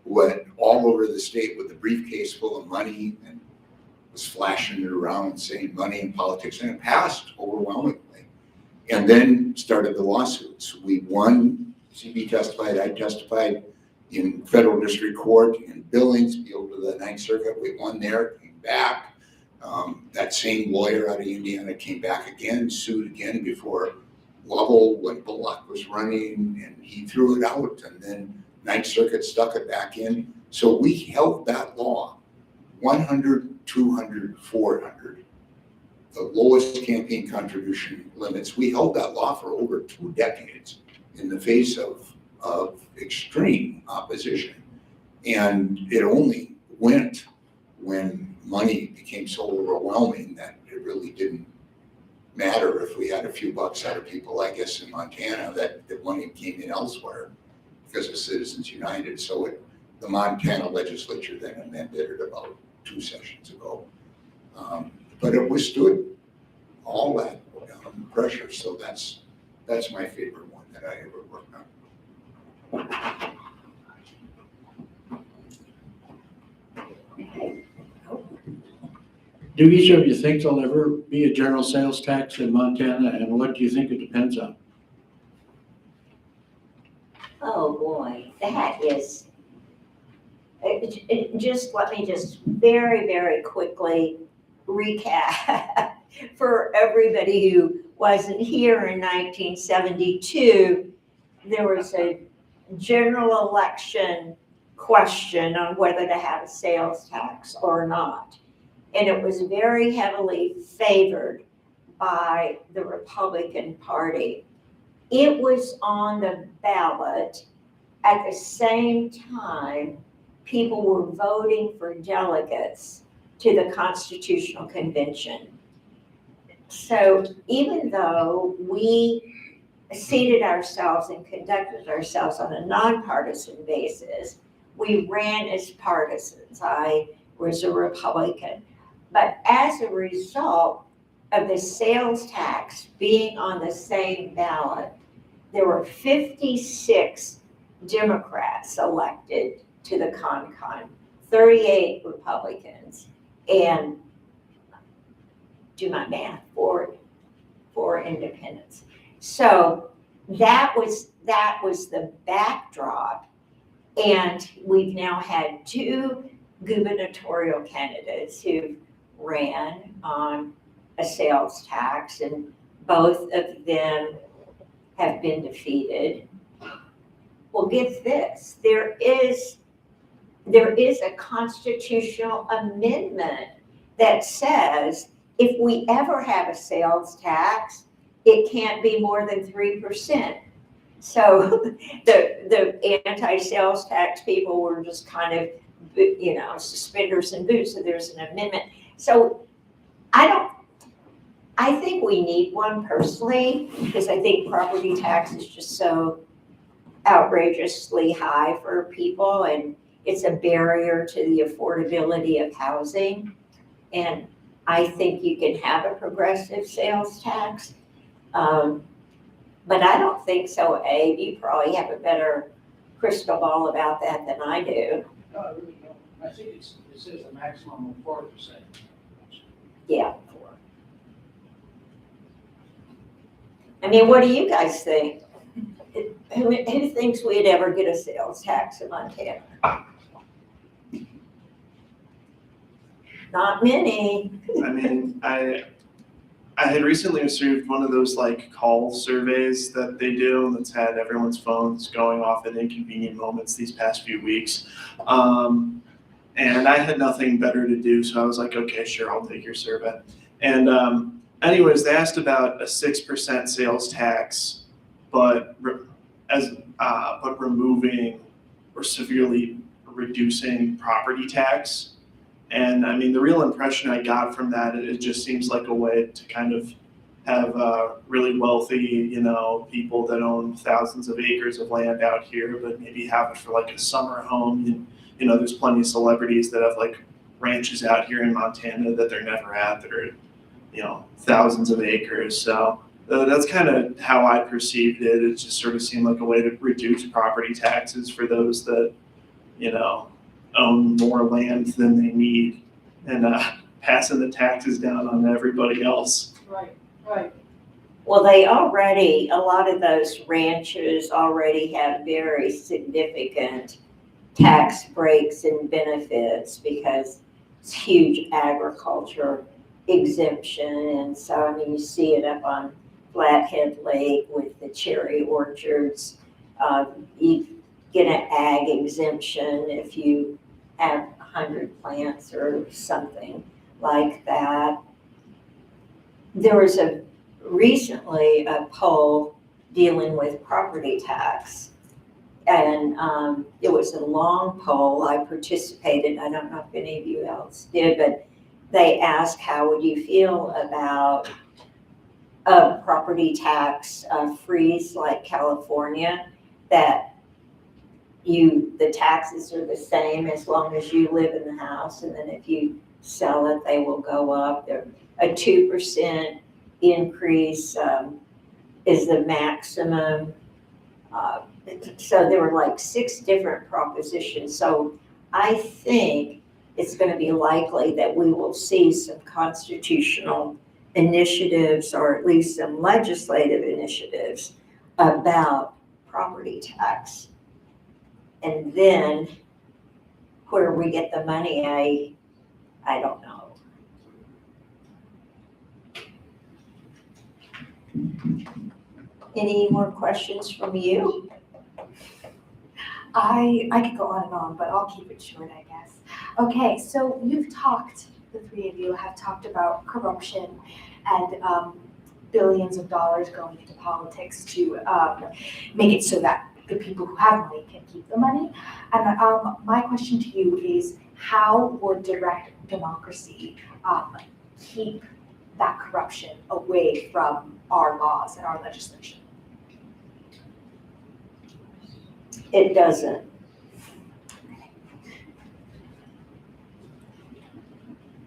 went all over the state with a briefcase full of money and was flashing it around saying money in politics, and it passed overwhelmingly. And then started the lawsuits. We won, CB testified, I testified in federal district court in Billings, appealed to the Ninth Circuit. We won there, came back. That same lawyer out of Indiana came back again, sued again before Lovell when Bullock was running, and he threw it out, and then Ninth Circuit stuck it back in. So we held that law, 100, 200, 400, the lowest campaign contribution limits. We held that law for over 2 decades in the face of extreme opposition. And it only went when money became so overwhelming that it really didn't matter if we had a few bucks out of people, I guess, in Montana, that the money came in elsewhere because of Citizens United. So the Montana legislature then amended it about 2 sessions ago. But it withstood all that pressure. So that's That's my favorite one that I ever worked on. Do each of you think there'll ever be a general sales tax in Montana, and what do you think it depends on? Oh, boy, that is, just, let me just very, very quickly recap for everybody who wasn't here in 1972. There was a general election question on whether to have a sales tax or not. And it was very heavily favored by the Republican Party. It was on the ballot at the same time people were voting for delegates to the Constitutional Convention. So even though we seated ourselves and conducted ourselves on a nonpartisan basis, we ran as partisans. I was a Republican. But as a result of the sales tax being on the same ballot, there were 56 Democrats elected to the CONCON, 38 Republicans, and, do my math, four independents. So that was the backdrop, and we've now had 2 gubernatorial candidates who ran on a sales tax, and both of them have been defeated. Well, get this, there is a constitutional amendment that says if we ever have a sales tax, it can't be more than 3%. So the anti-sales tax people were just kind of, suspenders and boots. So there's an amendment. So I think we need one personally, because I think property tax is just so outrageously high for people, and it's a barrier to the affordability of housing. And I think you can have a progressive sales tax. But I don't think so, Abe. You probably have a better crystal ball about that than I do. No, I really don't. I think it says a maximum of 4%. Yeah. I mean, what do you guys think? Who thinks we'd ever get a sales tax in Montana? Not many. I mean, I had recently received one of those like call surveys that they do that's had everyone's phones going off at inconvenient moments these past few weeks. And I had nothing better to do, so I was like, okay, sure, I'll take your survey. And anyways, they asked about a 6% sales tax, but removing or severely reducing property tax. And I mean, the real impression I got from that, it just seems like a way to kind of have really wealthy, people that own thousands of acres of land out here, but maybe have it for like a summer home. And, there's plenty of celebrities that have like ranches out here in Montana that they're never at that are, thousands of acres. So that's kind of how I perceived it. It just sort of seemed like a way to reduce property taxes for those that, own more land than they need, and passing the taxes down on everybody else. Right. Well, a lot of those ranches already have very significant tax breaks and benefits because it's huge agriculture exemption. And so, I mean, you see it up on Flathead Lake with the cherry orchards. You get an ag exemption if you have 100 plants or something like that. There was recently a poll dealing with property tax, and it was a long poll. I participated. I don't know if any of you else did, but they asked, how would you feel about a property tax freeze like California, that the taxes are the same as long as you live in the house, and then if you sell it, they will go up. They're a 2% increase is the maximum. So there were like 6 different propositions. So I think it's going to be likely that we will see some constitutional initiatives, or at least some legislative initiatives about property tax. And then where we get the money, I don't know. Any more questions from you? I could go on and on, but I'll keep it short, I guess. Okay, so you've talked, the 3 of you have talked about corruption and billions of dollars going into politics to make it so that the people who have money can keep the money. And my question to you is, how would direct democracy keep that corruption away from our laws and our legislation? It doesn't.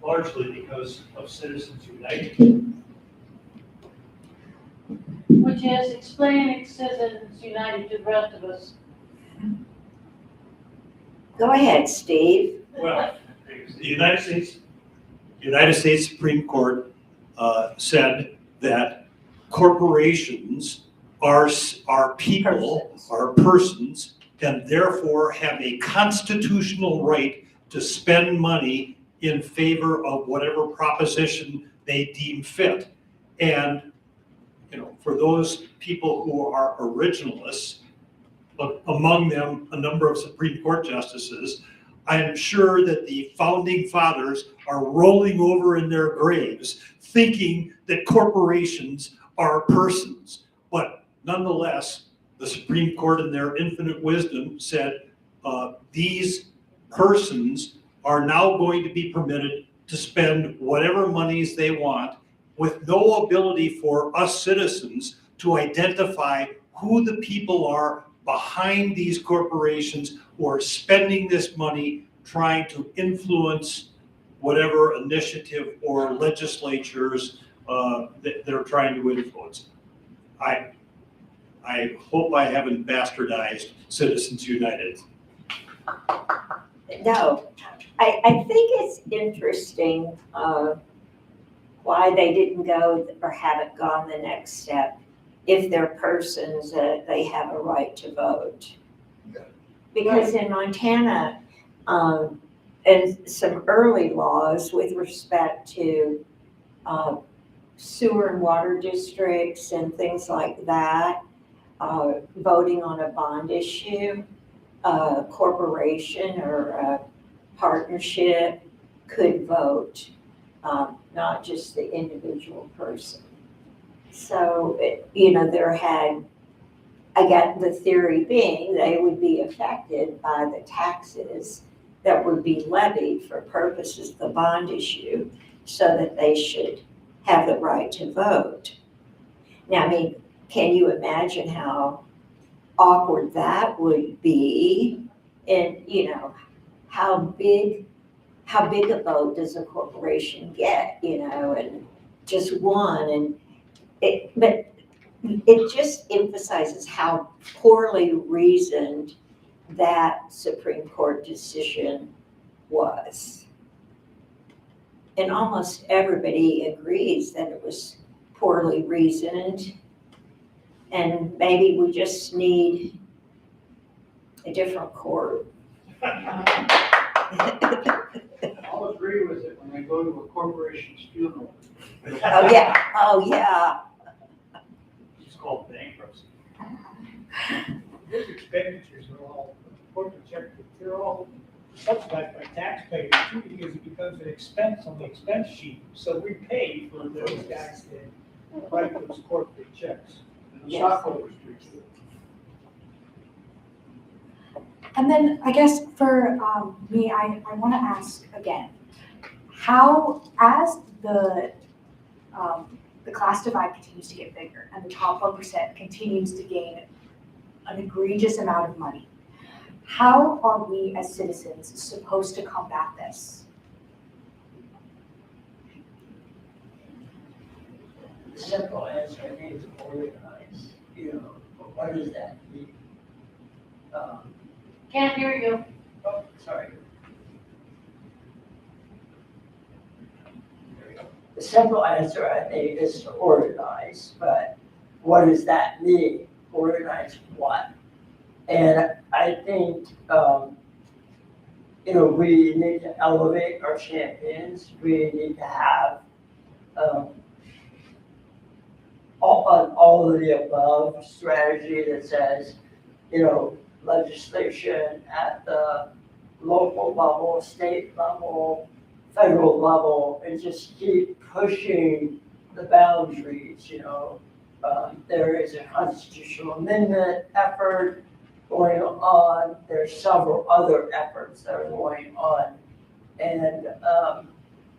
Largely because of Citizens United. Which is explaining Citizens United to the rest of us. Go ahead, Steve. Well, the United States Supreme Court said that corporations are people, are persons, and therefore have a constitutional right to spend money in favor of whatever proposition they deem fit. And, for those people who are originalists, among them a number of Supreme Court justices, I am sure that the founding fathers are rolling over in their graves thinking that corporations are persons. But nonetheless, the Supreme Court in their infinite wisdom said these persons are now going to be permitted to spend whatever monies they want with no ability for us citizens to identify who the people are behind these corporations who are spending this money trying to influence whatever initiative or legislatures that they're trying to influence. I hope I haven't bastardized Citizens United. No, I think it's interesting why they didn't go or haven't gone the next step. If they're persons, they have a right to vote. Because in Montana, and some early laws with respect to sewer and water districts and things like that, voting on a bond issue, a corporation or a partnership could vote, not just the individual person. So, I got the theory being they would be affected by the taxes that would be levied for purposes of the bond issue, so that they should have the right to vote. Now, can you imagine how awkward that would be? And, how big a vote does a corporation get, and just one, but it just emphasizes how poorly reasoned that Supreme Court decision was. And almost everybody agrees that it was poorly reasoned, and maybe we just need a different court. I'll agree with it when I go to a corporation's funeral. Oh, yeah. It's called bankruptcy. Those expenditures are all, corporate check, they're all subsidized by taxpayers too, because it becomes an expense on the expense sheet. So we pay for those guys that write those corporate checks. And the stockholders do too. And then I guess for me, I want to ask again, how, as the class divide continues to get bigger and the top 1% continues to gain an egregious amount of money, how are we as citizens supposed to combat this? the simple answer, I think, is organized, but what does that mean? Can't hear you. Oh, sorry. The simple answer, I think, is to organize, but what does that mean? Organize what? And I think, we need to elevate our champions. We need to have all of the above strategy that says, legislation at the local level, state level, federal level, and just keep pushing the boundaries, There is a constitutional amendment effort going on. There's several other efforts that are going on. And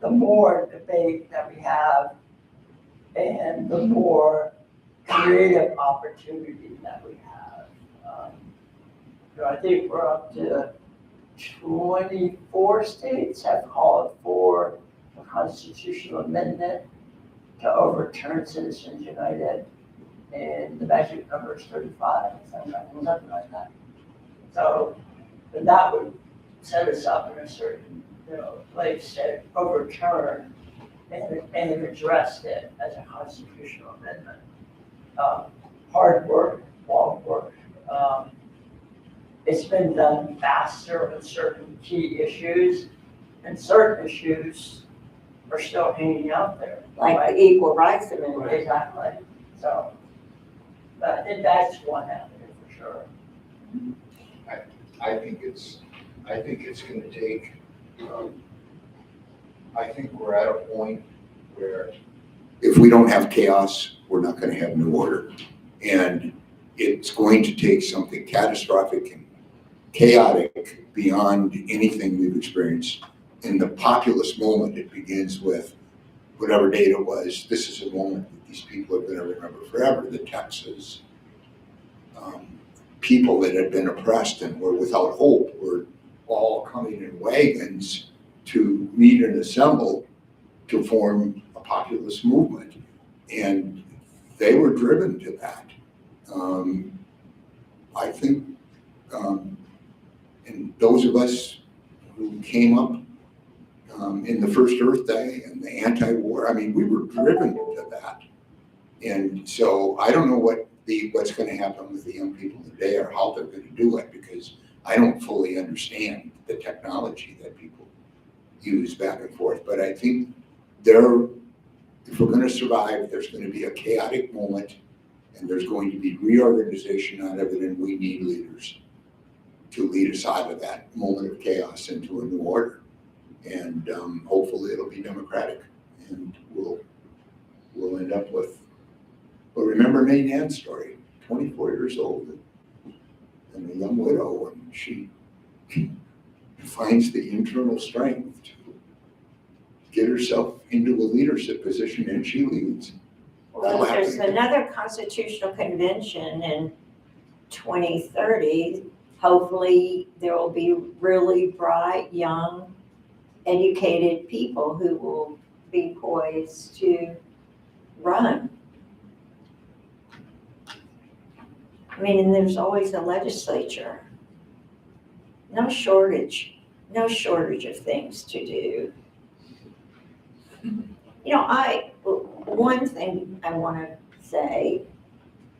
the more debate that we have and the more creative opportunity that we have. I think we're up to 24 states have called for a constitutional amendment to overturn Citizens United, and the magic number is 35, something like that. So that would set us up in a certain, place to overturn and addressed it as a constitutional amendment. Hard work, long work. It's been done faster on certain key issues, and certain issues are still hanging out there. Like the Equal Rights Amendment. Exactly. So, but I think that's one avenue for sure. I think it's gonna take, I think we're at a point where if we don't have chaos, we're not gonna have new order. And it's going to take something catastrophic and chaotic beyond anything we've experienced. In the populist moment, it begins with whatever date it was. This is a moment that these people are gonna remember forever. The Texas people that had been oppressed and were without hope were all coming in wagons to meet and assemble to form a populist movement. And they were driven to that. I think, and those of us who came up in the first Earth Day and the anti-war, we were driven to that. And so I don't know what's going to happen with the young people today or how they're going to do it, because I don't fully understand the technology that people use back and forth. But I think if we're going to survive, there's going to be a chaotic moment, and there's going to be reorganization out of it, and we need leaders to lead us out of that moment of chaos into a new order. And hopefully it'll be democratic, and we'll end up with. But remember May Nann's story, 24 years old and a young widow, and she finds the internal strength to get herself into a leadership position, and she leads. Well, there's another constitutional convention in 2030. Hopefully there will be really bright, young, educated people who will be poised to run. And there's always a legislature. No shortage of things to do. One thing I want to say,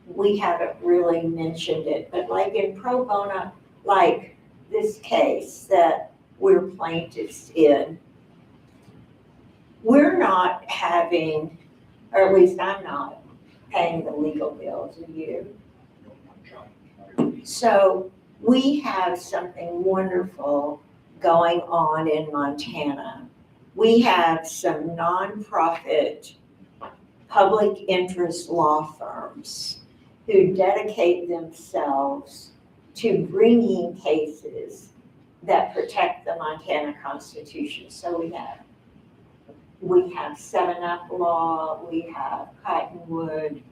we haven't really mentioned it, but like in pro bono, like this case that we're plaintiffs in, we're not having, or at least I'm not paying the legal bills a year. So we have something wonderful going on in Montana. We have some nonprofit public interest law firms who dedicate themselves to bringing cases that protect the Montana Constitution. So we have 7-Up Law, we have Cottonwood.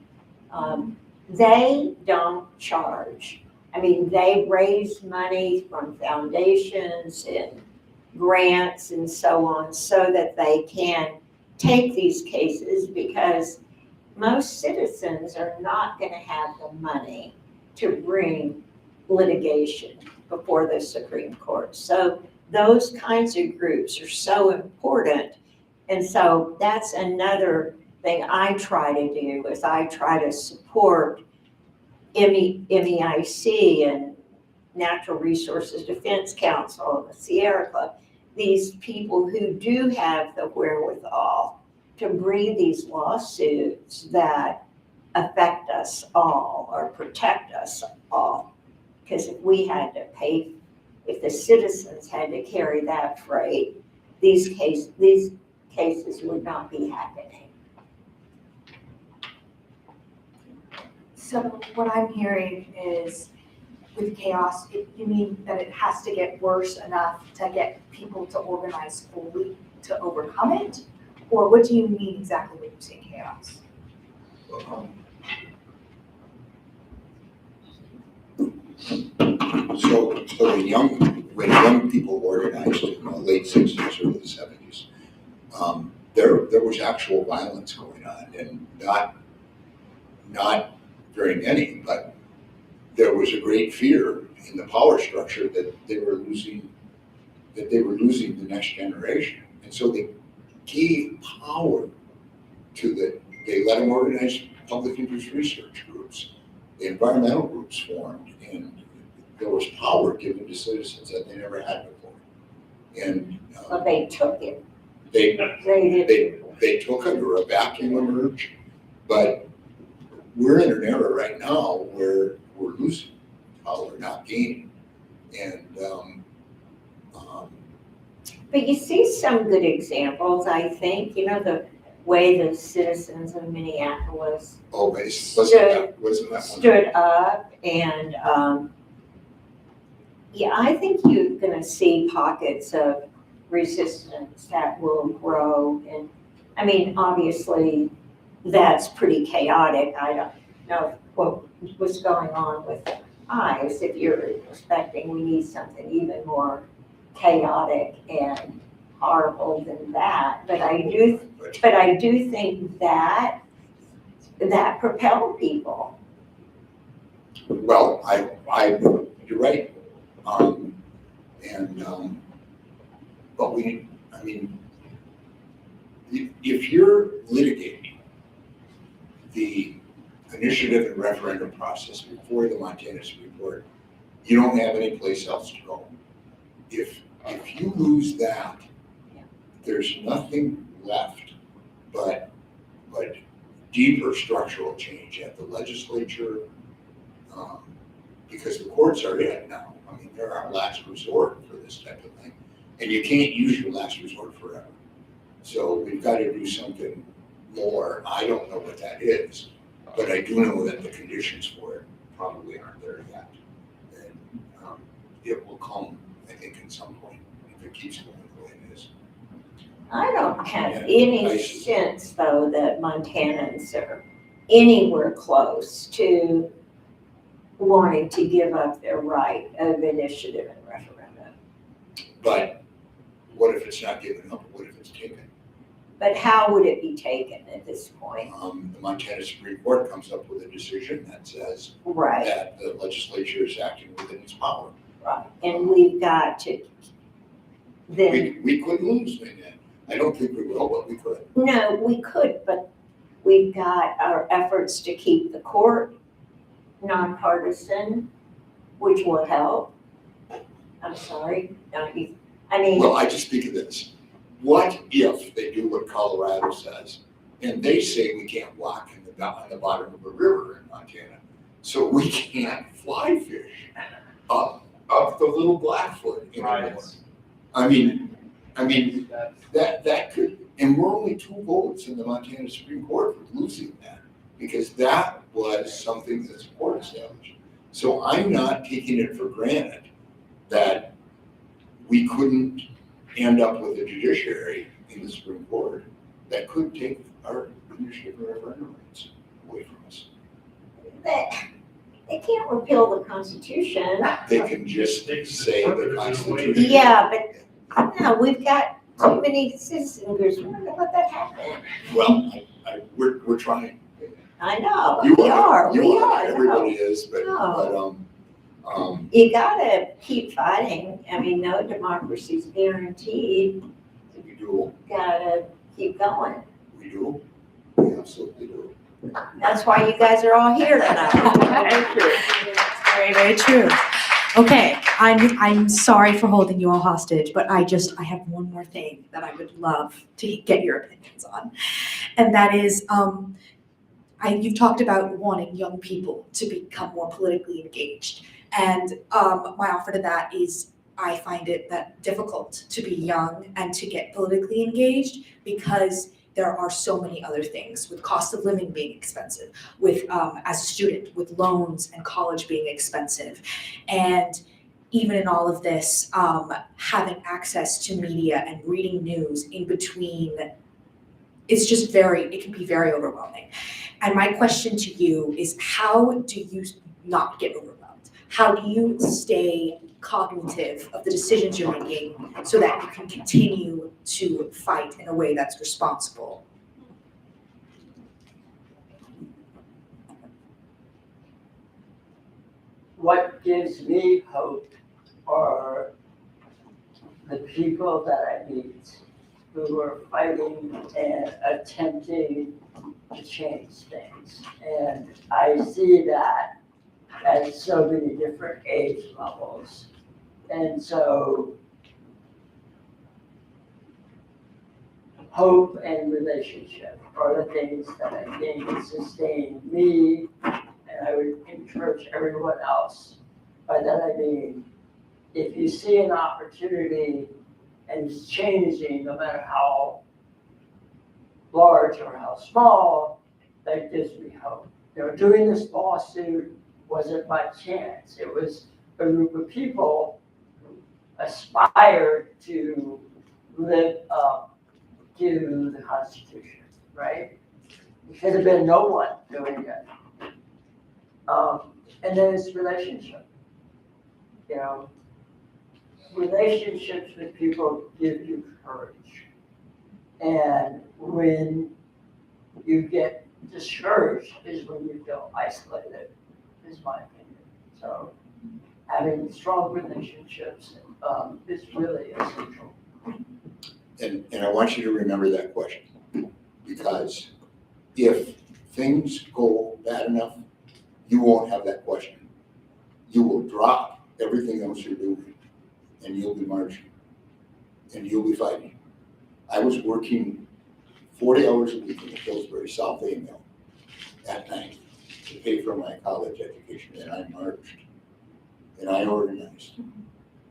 They don't charge. They raise money from foundations and grants and so on so that they can take these cases, because most citizens are not gonna have the money to bring litigation before the Supreme Court. So those kinds of groups are so important. And so that's another thing I try to do, is I try to support MEIC and Natural Resources Defense Council, the Sierra Club, these people who do have the wherewithal to bring these lawsuits that affect us all or protect us all. Because if we had to pay, if the citizens had to carry that freight, these cases would not be happening. So what I'm hearing is, with chaos, you mean that it has to get worse enough to get people to organize fully to overcome it? Or what do you mean exactly when you say chaos? So when young people organized in the late 60s, early 70s, there was actual violence going on, and not very many, but there was a great fear in the power structure that they were losing the next generation. And so they gave power to they let them organize public interest research groups. The environmental groups formed, and there was power given to citizens that they never had before. And But they took it. they They took it, or a vacuum emerged, but we're in an era right now where we're losing power, not gaining. And But you see some good examples, I think, the way the citizens of Minneapolis wasn't that one? stood up and, yeah, I think you're gonna see pockets of resistance that will grow. And, I mean, obviously, that's pretty chaotic. I don't know what was going on with ICE. If you're expecting we need something even more chaotic and horrible than that, but I do think that propelled people. Well, you're right. But if you're litigating the initiative and referendum process before the Montana Supreme Court, you don't have any place else to go. If you lose that, there's nothing left but deeper structural change at the legislature, because the courts are in now. I mean, they're our last resort for this type of thing. And you can't use your last resort forever. So we've got to do something more. I don't know what that is, but I do know that the conditions for it probably aren't there yet. And it will come, I think, at some point, if it keeps going the way it is. I don't have any sense, though, that Montanans are anywhere close to wanting to give up their right of initiative and referendum. But what if it's not given up? What if it's taken? But how would it be taken at this point? The Montana Supreme Court comes up with a decision that says Right, that the legislature is acting within its power. right. And we've got to then, We could lose in that. I don't think we will, but we could. no, we could, but we've got our efforts to keep the court nonpartisan, which will help. I'm sorry, Well, I just think of this. What if they do what Colorado says, and they say we can't walk on the bottom of a river in Montana, so we can't fly fish up the little Blackfoot anymore? I mean, that could, and we're only 2 votes in the Montana Supreme Court for losing that, because that was something that the court established. So I'm not taking it for granted that we couldn't end up with a judiciary in the Supreme Court that could take our initiative and referendum rights away from us. They can't repeal the Constitution. They can just say the Constitution. Yeah, but no, we've got too many citizen groups. We're not gonna let that happen. Well, we're trying. I know, You we are, You we are, are. everybody is, but, No. but, You gotta keep fighting. I mean, no democracy's guaranteed. we do, Gotta keep going. we do, we absolutely do. That's why you guys are all here tonight. Very, very true. Okay, I'm sorry for holding you all hostage, but I have one more thing that I would love to get your opinions on. And that is, you've talked about wanting young people to become more politically engaged. And my offer to that is I find it that difficult to be young and to get politically engaged because there are so many other things, with cost of living being expensive, with as a student, with loans and college being expensive. And even in all of this, having access to media and reading news in between, it can be very overwhelming. And my question to you is, how do you not get overwhelmed? How do you stay cognitive of the decisions you're making so that you can continue to fight in a way that's responsible? What gives me hope are the people that I meet who are fighting and attempting to change things. And I see that at so many different age levels. And so hope and relationship are the things that I think sustain me, and I would encourage everyone else. By that I mean, if you see an opportunity and it's changing, no matter how large or how small, that gives me hope. Doing this lawsuit wasn't by chance. It was a group of people who aspired to live up to the Constitution, right? There should have been no one doing it. And then it's relationship. Relationships with people give you courage. And when you get discouraged is when you feel isolated, is my opinion. So having strong relationships is really essential. And I want you to remember that question, because if things go bad enough, you won't have that question. You will drop everything else you're doing, and you'll be marching, and you'll be fighting. I was working 40 hours a week in the Pillsbury South A mill at night to pay for my college education, and I marched, and I organized.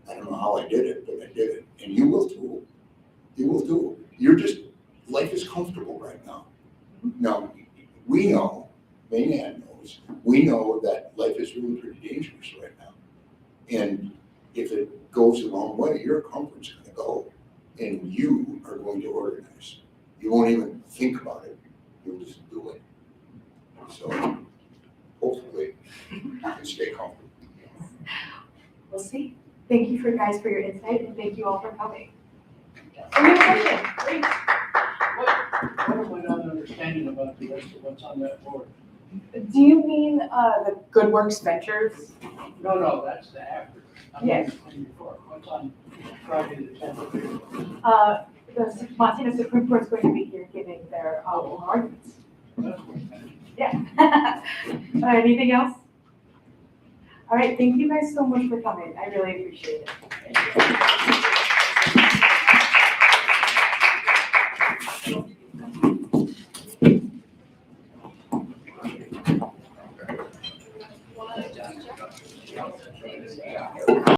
I don't know how I did it, but I did it, and you will too. You will too. Life is comfortable right now. Now, we know, Maynard knows, we know that life is really pretty dangerous right now. And if it goes the wrong way, your comfort's gonna go, and you are going to organize. You won't even think about it, you'll just do it. So, hopefully, you can stay comfortable. We'll see. Thank you guys for your insight, and thank you all for coming. Any question? Please. What am I not understanding about the rest of what's on that board? Do you mean the Good Works Ventures? No, that's the after. Yes. What's on Friday the 10th? The Montana Supreme Court's going to be here giving their oral arguments. Yeah. Anything else? All right, thank you guys so much for coming. I really appreciate it. Thank you.